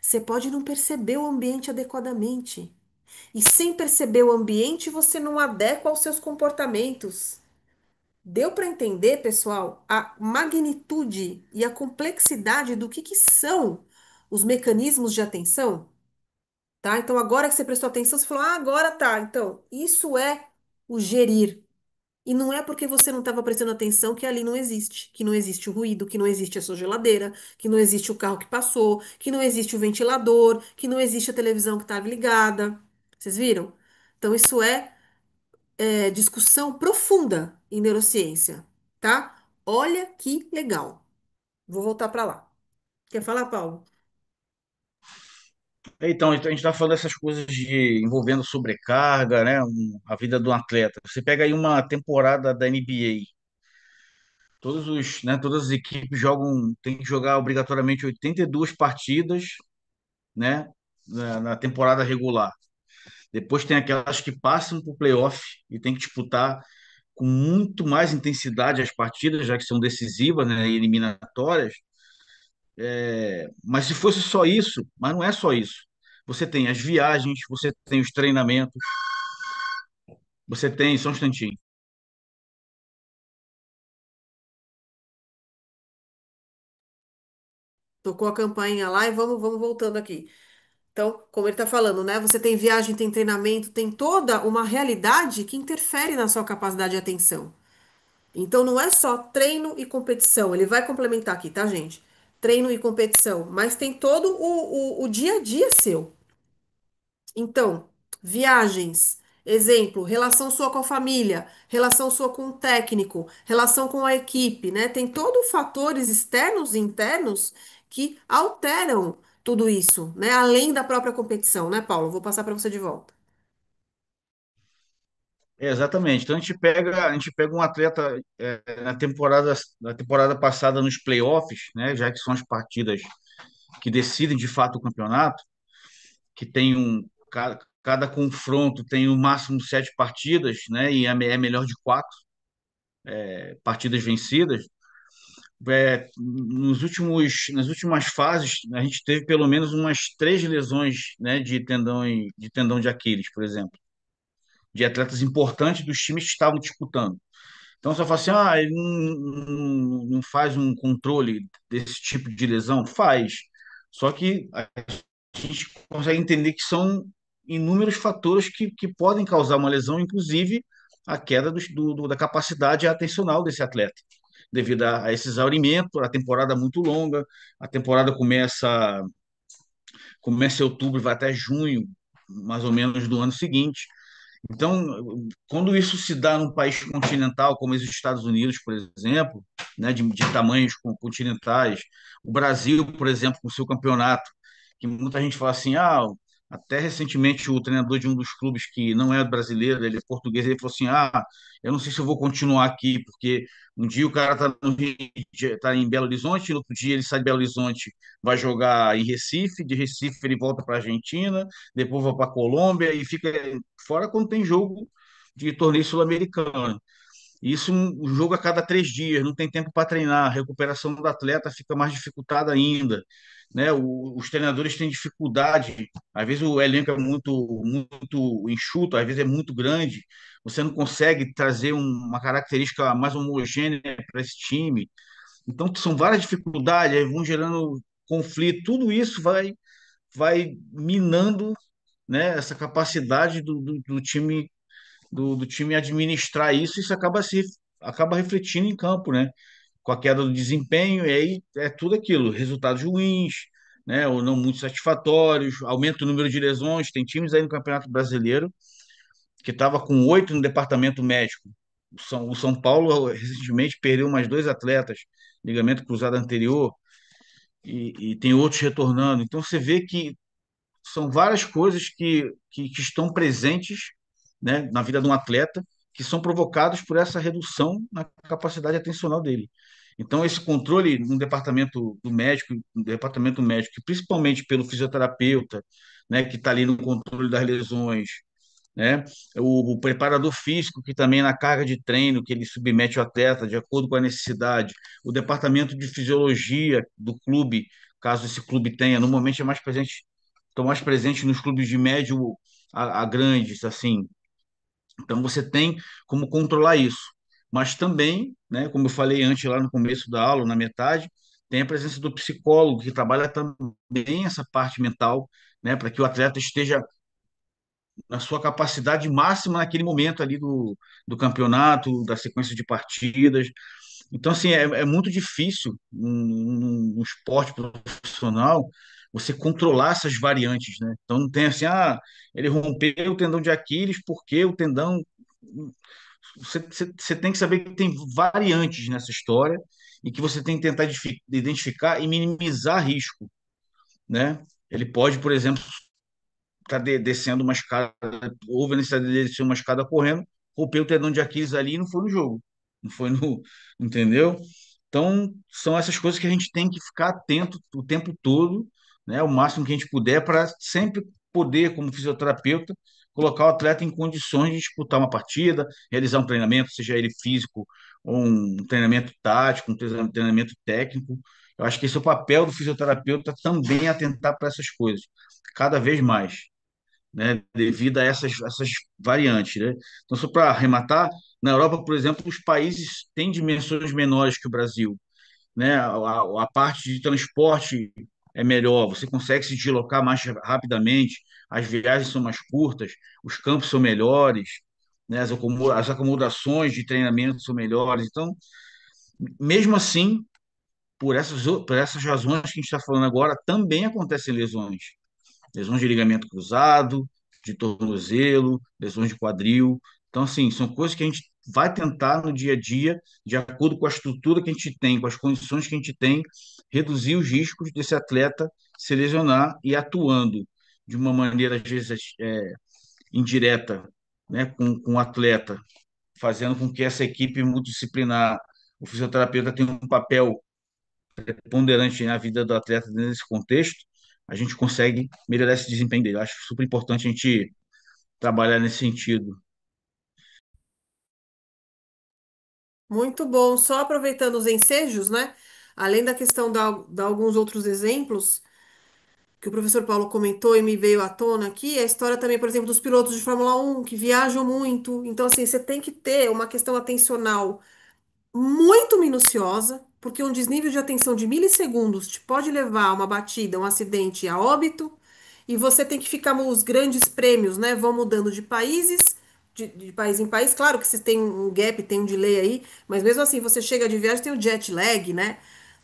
Você pode não perceber o ambiente adequadamente. E sem perceber o ambiente, você não adequa aos seus comportamentos. Deu para entender, pessoal, a magnitude e a complexidade do que são os mecanismos de atenção? Tá? Então, agora que você prestou atenção, você falou, ah, agora tá. Então, isso é o gerir. E não é porque você não estava prestando atenção que ali não existe, que não existe o ruído, que não existe a sua geladeira, que não existe o carro que passou, que não existe o ventilador, que não existe a televisão que estava ligada. Vocês viram? Então, isso é discussão profunda em neurociência, tá? Olha que legal. Vou voltar para lá. Quer falar, Paulo? Então, a gente está falando dessas coisas de envolvendo sobrecarga, né? A vida do atleta. Você pega aí uma temporada da NBA. Todas as equipes tem que jogar obrigatoriamente 82 partidas, né? Na temporada regular. Depois tem aquelas que passam para o playoff e tem que disputar com muito mais intensidade as partidas, já que são decisivas, né, e eliminatórias. Mas se fosse só isso, mas não é só isso. Você tem as viagens, você tem os treinamentos, você tem, só um instantinho. Tocou a campainha lá e vamos voltando aqui. Então, como ele está falando, né? Você tem viagem, tem treinamento, tem toda uma realidade que interfere na sua capacidade de atenção. Então, não é só treino e competição. Ele vai complementar aqui, tá, gente? Treino e competição. Mas tem todo o dia a dia seu. Então, viagens. Exemplo, relação sua com a família, relação sua com o técnico, relação com a equipe, né? Tem todos fatores externos e internos que alteram tudo isso, né? Além da própria competição, né, Paulo? Vou passar para você de volta. Exatamente. Então a gente pega um atleta na temporada passada nos playoffs, né, já que são as partidas que decidem de fato o campeonato, que tem cada confronto tem no máximo 7 partidas, né, e é melhor de 4 partidas vencidas. nas últimas fases, a gente teve pelo menos umas 3 lesões, né, de tendão de Aquiles, por exemplo, de atletas importantes dos times que estavam disputando. Então você fala assim, ele não faz um controle desse tipo de lesão? Faz. Só que a gente consegue entender que são inúmeros fatores que podem causar uma lesão, inclusive a queda da capacidade atencional desse atleta, devido a esse exaurimento, a temporada é muito longa, a temporada começa em outubro e vai até junho, mais ou menos, do ano seguinte. Então, quando isso se dá num país continental, como os Estados Unidos, por exemplo, né, de tamanhos continentais, o Brasil, por exemplo, com o seu campeonato, que muita gente fala assim, até recentemente o treinador de um dos clubes que não é brasileiro, ele é português, ele falou assim, eu não sei se eu vou continuar aqui, porque um dia o cara tá em Belo Horizonte, no outro dia ele sai de Belo Horizonte, vai jogar em Recife, de Recife ele volta para a Argentina, depois vai para a Colômbia e fica fora quando tem jogo de torneio sul-americano. Isso, um jogo a cada 3 dias, não tem tempo para treinar, a recuperação do atleta fica mais dificultada ainda, né? Os treinadores têm dificuldade, às vezes o elenco é muito enxuto, às vezes é muito grande, você não consegue trazer uma característica mais homogênea para esse time. Então, são várias dificuldades, aí vão gerando conflito, tudo isso vai minando, né, essa capacidade do time do time administrar isso, isso acaba refletindo em campo, né? Com a queda do desempenho, e aí é tudo aquilo, resultados ruins, né? Ou não muito satisfatórios, aumenta o número de lesões. Tem times aí no Campeonato Brasileiro que estava com 8 no departamento médico. O São Paulo recentemente perdeu mais 2 atletas, ligamento cruzado anterior, e tem outros retornando. Então você vê que são várias coisas que estão presentes, né, na vida de um atleta, que são provocados por essa redução na capacidade atencional dele. Então, esse controle no departamento médico, e principalmente pelo fisioterapeuta, né, que está ali no controle das lesões, né, o preparador físico, que também na carga de treino, que ele submete o atleta de acordo com a necessidade, o departamento de fisiologia do clube, caso esse clube tenha, normalmente é mais presente, estão mais presentes nos clubes de médio a grandes, assim. Então você tem como controlar isso. Mas também, né, como eu falei antes lá no começo da aula, na metade, tem a presença do psicólogo que trabalha também essa parte mental, né, para que o atleta esteja na sua capacidade máxima naquele momento ali do campeonato, da sequência de partidas. Então, assim, é muito difícil no esporte profissional você controlar essas variantes, né? Então, não tem assim, ele rompeu o tendão de Aquiles porque o tendão. Você tem que saber que tem variantes nessa história e que você tem que tentar identificar e minimizar risco, né? Ele pode, por exemplo, estar descendo uma escada, houve a necessidade de descer uma escada correndo, rompeu o tendão de Aquiles ali e não foi no jogo, não foi no, entendeu? Então, são essas coisas que a gente tem que ficar atento o tempo todo, né, o máximo que a gente puder, para sempre poder, como fisioterapeuta, colocar o atleta em condições de disputar uma partida, realizar um treinamento, seja ele físico ou um treinamento tático, um treinamento técnico. Eu acho que esse é o papel do fisioterapeuta também atentar para essas coisas, cada vez mais, né, devido a essas variantes, né? Então, só para arrematar, na Europa, por exemplo, os países têm dimensões menores que o Brasil, né? A parte de transporte é melhor, você consegue se deslocar mais rapidamente, as viagens são mais curtas, os campos são melhores, né? As acomodações de treinamento são melhores. Então, mesmo assim, por essas razões que a gente está falando agora, também acontecem lesões de ligamento cruzado, de tornozelo, lesões de quadril. Então, assim, são coisas que a gente vai tentar no dia a dia, de acordo com a estrutura que a gente tem, com as condições que a gente tem, reduzir os riscos desse atleta se lesionar e atuando de uma maneira, às vezes, indireta, né, com o atleta, fazendo com que essa equipe multidisciplinar, o fisioterapeuta tenha um papel preponderante na vida do atleta nesse contexto, a gente consegue melhorar esse desempenho dele. Eu acho super importante a gente trabalhar nesse sentido. Muito bom. Só aproveitando os ensejos, né? Além da questão da alguns outros exemplos que o professor Paulo comentou e me veio à tona aqui, a história também, por exemplo, dos pilotos de Fórmula 1 que viajam muito. Então, assim, você tem que ter uma questão atencional muito minuciosa, porque um desnível de atenção de milissegundos te pode levar a uma batida, um acidente a óbito, e você tem que ficar, os grandes prêmios, né, vão mudando de países, de país em país. Claro que se tem um gap, tem um delay aí, mas mesmo assim, você chega de viagem, tem o jet lag, né?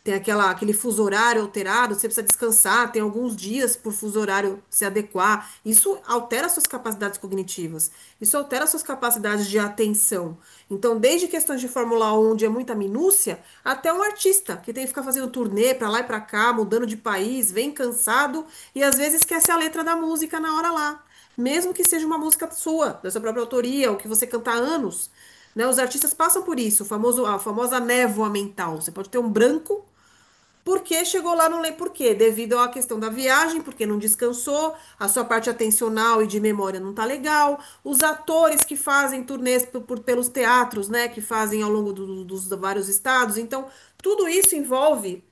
Tem aquele fuso horário alterado, você precisa descansar, tem alguns dias por fuso horário se adequar. Isso altera suas capacidades cognitivas, isso altera suas capacidades de atenção. Então, desde questões de Fórmula 1, onde é muita minúcia, até um artista que tem que ficar fazendo turnê pra lá e pra cá, mudando de país, vem cansado e às vezes esquece a letra da música na hora lá. Mesmo que seja uma música sua, da sua própria autoria, ou que você canta há anos. Né? Os artistas passam por isso, a famosa névoa mental. Você pode ter um branco porque chegou lá, não lembro por quê, devido à questão da viagem, porque não descansou, a sua parte atencional e de memória não tá legal, os atores que fazem turnês pelos teatros, né, que fazem ao longo dos vários estados, então tudo isso envolve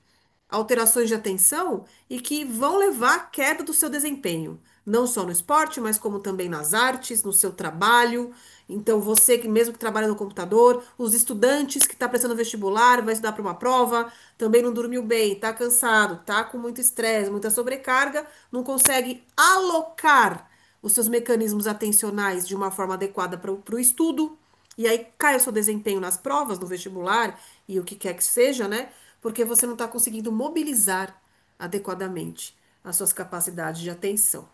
alterações de atenção e que vão levar à queda do seu desempenho, não só no esporte, mas como também nas artes, no seu trabalho. Então, você que mesmo que trabalha no computador, os estudantes que está prestando vestibular, vai estudar para uma prova, também não dormiu bem, está cansado, está com muito estresse, muita sobrecarga, não consegue alocar os seus mecanismos atencionais de uma forma adequada para o estudo. E aí cai o seu desempenho nas provas, no vestibular e o que quer que seja, né? Porque você não está conseguindo mobilizar adequadamente as suas capacidades de atenção.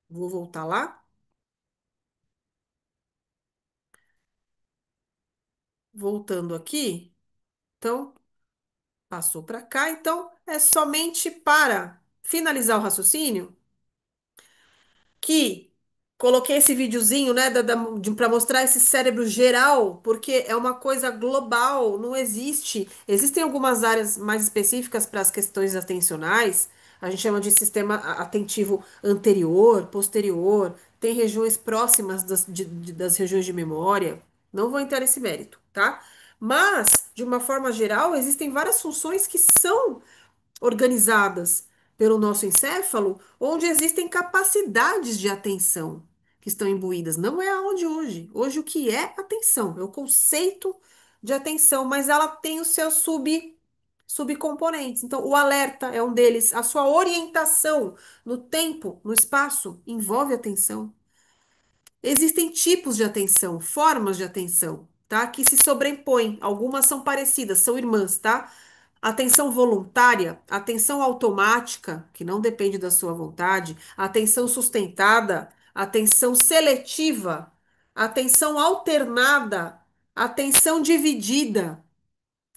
Vou voltar lá. Voltando aqui. Então, passou para cá. Então, é somente para finalizar o raciocínio que coloquei esse videozinho, né, para mostrar esse cérebro geral, porque é uma coisa global, não existe. Existem algumas áreas mais específicas para as questões atencionais, a gente chama de sistema atentivo anterior, posterior, tem regiões próximas das regiões de memória. Não vou entrar nesse mérito, tá? Mas, de uma forma geral, existem várias funções que são organizadas pelo nosso encéfalo, onde existem capacidades de atenção que estão imbuídas. Não é aonde hoje. Hoje o que é atenção? É o conceito de atenção, mas ela tem os seus subcomponentes. Então, o alerta é um deles. A sua orientação no tempo, no espaço, envolve atenção. Existem tipos de atenção, formas de atenção, tá? Que se sobrepõem. Algumas são parecidas, são irmãs, tá? Atenção voluntária, atenção automática, que não depende da sua vontade, atenção sustentada, atenção seletiva, atenção alternada, atenção dividida.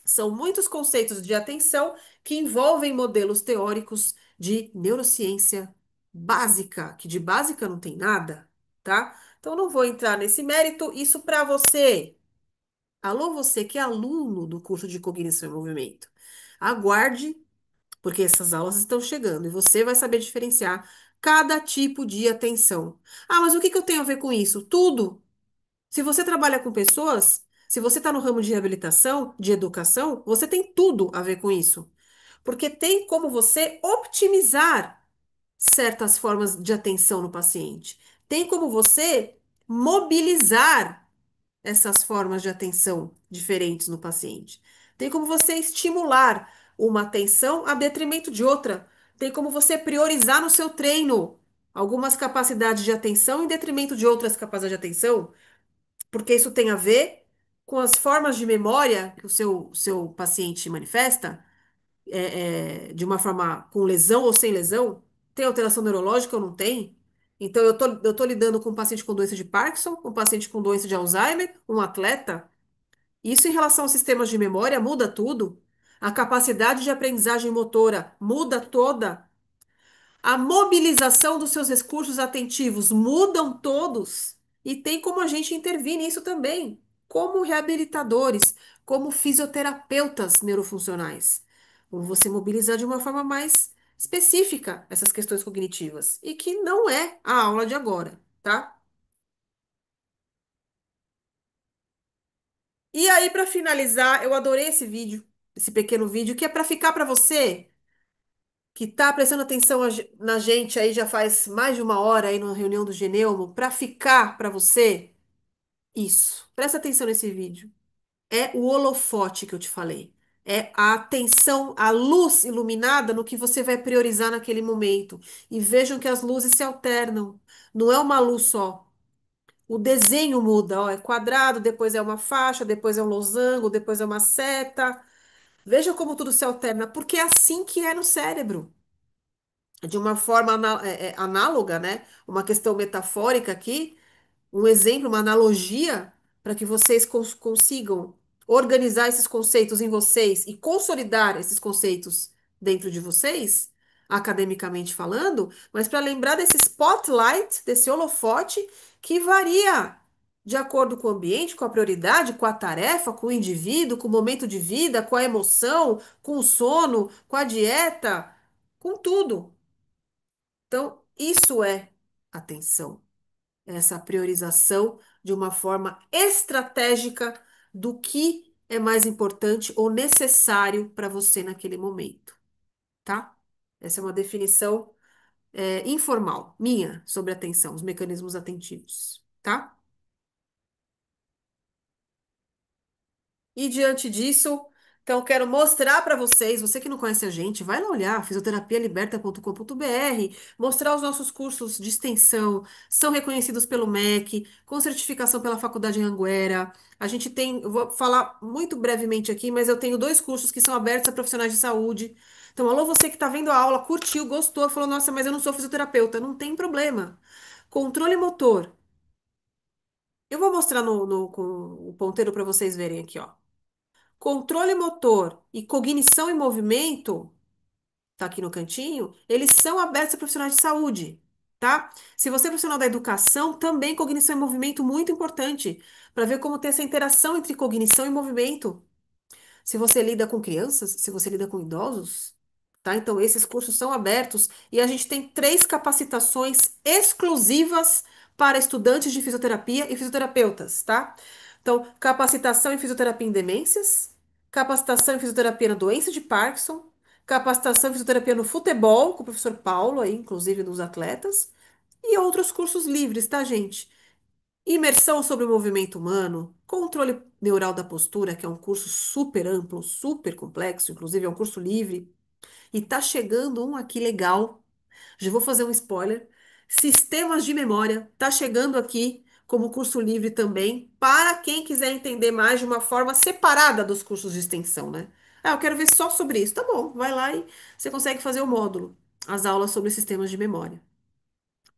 São muitos conceitos de atenção que envolvem modelos teóricos de neurociência básica, que de básica não tem nada, tá? Então não vou entrar nesse mérito. Isso para você, alô, você que é aluno do curso de Cognição e Movimento. Aguarde, porque essas aulas estão chegando e você vai saber diferenciar cada tipo de atenção. Ah, mas o que que eu tenho a ver com isso? Tudo. Se você trabalha com pessoas, se você está no ramo de reabilitação, de educação, você tem tudo a ver com isso. Porque tem como você optimizar certas formas de atenção no paciente. Tem como você mobilizar essas formas de atenção diferentes no paciente. Tem como você estimular uma atenção a detrimento de outra. Tem como você priorizar no seu treino algumas capacidades de atenção em detrimento de outras capacidades de atenção, porque isso tem a ver com as formas de memória que o seu paciente manifesta, de uma forma com lesão ou sem lesão. Tem alteração neurológica ou não tem? Então, eu tô lidando com um paciente com doença de Parkinson, um paciente com doença de Alzheimer, um atleta. Isso em relação aos sistemas de memória muda tudo. A capacidade de aprendizagem motora muda toda. A mobilização dos seus recursos atentivos mudam todos e tem como a gente intervir nisso também, como reabilitadores, como fisioterapeutas neurofuncionais. Como você mobilizar de uma forma mais específica essas questões cognitivas e que não é a aula de agora, tá? E aí, para finalizar, eu adorei esse vídeo, esse pequeno vídeo, que é para ficar para você que tá prestando atenção na gente aí já faz mais de uma hora aí na reunião do Geneumo, para ficar para você isso. Presta atenção nesse vídeo. É o holofote que eu te falei. É a atenção, a luz iluminada no que você vai priorizar naquele momento. E vejam que as luzes se alternam. Não é uma luz só. O desenho muda, ó, é quadrado, depois é uma faixa, depois é um losango, depois é uma seta. Veja como tudo se alterna, porque é assim que é no cérebro. De uma forma análoga, né? Uma questão metafórica aqui, um exemplo, uma analogia, para que vocês consigam organizar esses conceitos em vocês e consolidar esses conceitos dentro de vocês, academicamente falando, mas para lembrar desse spotlight, desse holofote que varia de acordo com o ambiente, com a prioridade, com a tarefa, com o indivíduo, com o momento de vida, com a emoção, com o sono, com a dieta, com tudo. Então, isso é atenção, essa priorização de uma forma estratégica do que é mais importante ou necessário para você naquele momento, tá? Essa é uma definição informal, minha, sobre atenção, os mecanismos atentivos, tá? E diante disso, então, eu quero mostrar para vocês, você que não conhece a gente, vai lá olhar, fisioterapialiberta.com.br, mostrar os nossos cursos de extensão, são reconhecidos pelo MEC, com certificação pela Faculdade Anhanguera. A gente tem, eu vou falar muito brevemente aqui, mas eu tenho dois cursos que são abertos a profissionais de saúde. Então, alô, você que está vendo a aula, curtiu, gostou, falou, nossa, mas eu não sou fisioterapeuta. Não tem problema. Controle motor. Eu vou mostrar com o ponteiro para vocês verem aqui, ó. Controle motor e cognição em movimento, tá aqui no cantinho, eles são abertos a profissionais de saúde, tá? Se você é profissional da educação, também cognição em movimento muito importante, para ver como ter essa interação entre cognição e movimento. Se você lida com crianças, se você lida com idosos, tá? Então, esses cursos são abertos e a gente tem três capacitações exclusivas para estudantes de fisioterapia e fisioterapeutas, tá? Então, capacitação em fisioterapia em demências, capacitação em fisioterapia na doença de Parkinson, capacitação em fisioterapia no futebol, com o professor Paulo aí, inclusive nos atletas, e outros cursos livres, tá, gente? Imersão sobre o movimento humano, controle neural da postura, que é um curso super amplo, super complexo, inclusive é um curso livre. E tá chegando um aqui legal. Já vou fazer um spoiler. Sistemas de memória tá chegando aqui como curso livre também, para quem quiser entender mais de uma forma separada dos cursos de extensão, né? Ah, eu quero ver só sobre isso. Tá bom, vai lá e você consegue fazer o módulo, as aulas sobre sistemas de memória,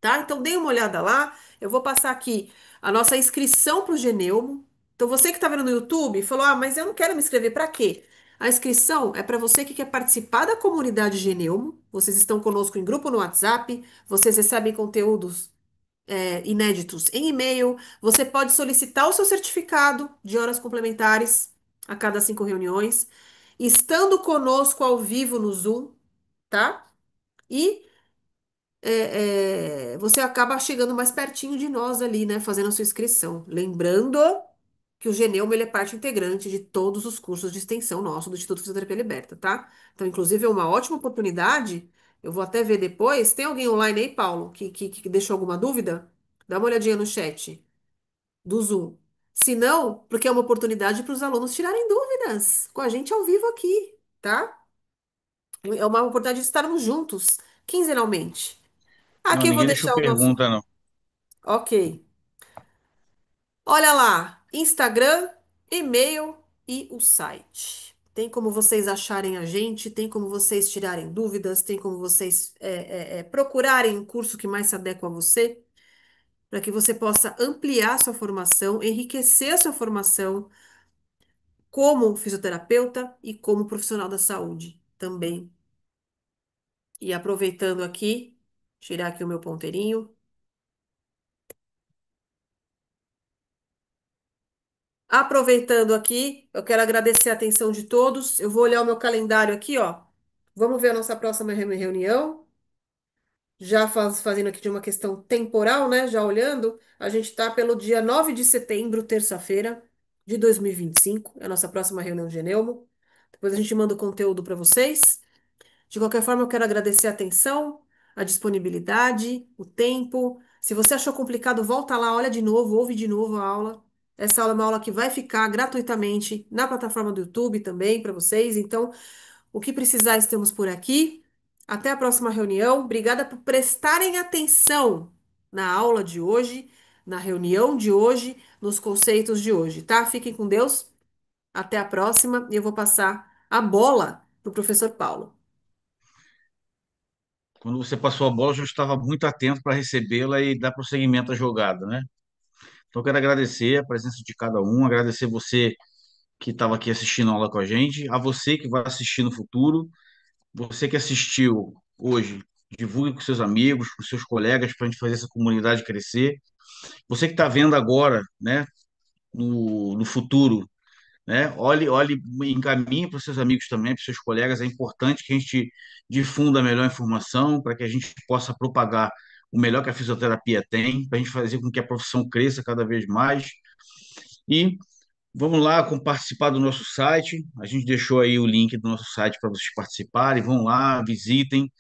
tá? Então, dê uma olhada lá. Eu vou passar aqui a nossa inscrição para o Geneumo. Então, você que está vendo no YouTube, falou: Ah, mas eu não quero me inscrever, para quê? A inscrição é para você que quer participar da comunidade Geneumo. Vocês estão conosco em grupo no WhatsApp, vocês recebem conteúdos inéditos em e-mail. Você pode solicitar o seu certificado de horas complementares a cada 5 reuniões, estando conosco ao vivo no Zoom, tá? E você acaba chegando mais pertinho de nós ali, né, fazendo a sua inscrição. Lembrando que o Geneumo ele é parte integrante de todos os cursos de extensão nosso do Instituto Fisioterapia Liberta, tá? Então, inclusive, é uma ótima oportunidade. Eu vou até ver depois. Tem alguém online aí, Paulo, que deixou alguma dúvida? Dá uma olhadinha no chat do Zoom. Se não, porque é uma oportunidade para os alunos tirarem dúvidas com a gente ao vivo aqui, tá? É uma oportunidade de estarmos juntos, quinzenalmente. Não, Aqui eu vou ninguém deixou deixar o nosso. pergunta, não. Ok. Olha lá, Instagram, e-mail e o site. Tem como vocês acharem a gente, tem como vocês tirarem dúvidas, tem como vocês procurarem um curso que mais se adequa a você, para que você possa ampliar sua formação, enriquecer a sua formação como fisioterapeuta e como profissional da saúde também. E aproveitando aqui, tirar aqui o meu ponteirinho. Aproveitando aqui, eu quero agradecer a atenção de todos. Eu vou olhar o meu calendário aqui, ó. Vamos ver a nossa próxima reunião. Já fazendo aqui de uma questão temporal, né? Já olhando, a gente está pelo dia 9 de setembro, terça-feira. de 2025, é a nossa próxima reunião de Geneumo. Depois a gente manda o conteúdo para vocês. De qualquer forma, eu quero agradecer a atenção, a disponibilidade, o tempo. Se você achou complicado, volta lá, olha de novo, ouve de novo a aula. Essa aula é uma aula que vai ficar gratuitamente na plataforma do YouTube também para vocês. Então, o que precisar, estamos por aqui. Até a próxima reunião. Obrigada por prestarem atenção na aula de hoje, na reunião de hoje, nos conceitos de hoje, tá? Fiquem com Deus. Até a próxima. E eu vou passar a bola para o professor Paulo. Quando você passou a bola, eu já estava muito atento para recebê-la e dar prosseguimento à jogada, né? Então, eu quero agradecer a presença de cada um, agradecer você que estava aqui assistindo a aula com a gente, a você que vai assistir no futuro, você que assistiu hoje, divulgue com seus amigos, com seus colegas, para a gente fazer essa comunidade crescer. Você que está vendo agora, né, no futuro, né, olhe, encaminhe para os seus amigos também, para os seus colegas. É importante que a gente difunda a melhor informação para que a gente possa propagar o melhor que a fisioterapia tem, para a gente fazer com que a profissão cresça cada vez mais. E vamos lá participar do nosso site. A gente deixou aí o link do nosso site para vocês participarem. Vão lá, visitem,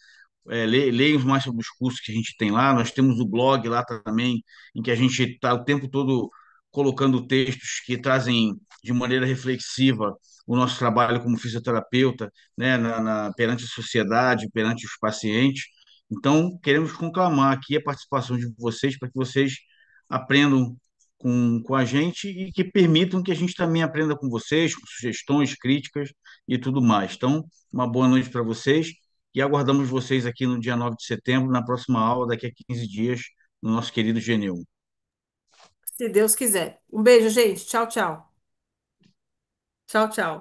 leiam mais sobre os cursos que a gente tem lá. Nós temos o blog lá também, em que a gente está o tempo todo colocando textos que trazem de maneira reflexiva o nosso trabalho como fisioterapeuta, né, perante a sociedade, perante os pacientes. Então, queremos conclamar aqui a participação de vocês para que vocês aprendam com a gente e que permitam que a gente também aprenda com vocês, com sugestões, críticas e tudo mais. Então, uma boa noite para vocês e aguardamos vocês aqui no dia 9 de setembro, na próxima aula, daqui a 15 dias, no nosso querido GNU. Se Deus quiser. Um beijo, gente. Tchau, tchau. Tchau, tchau.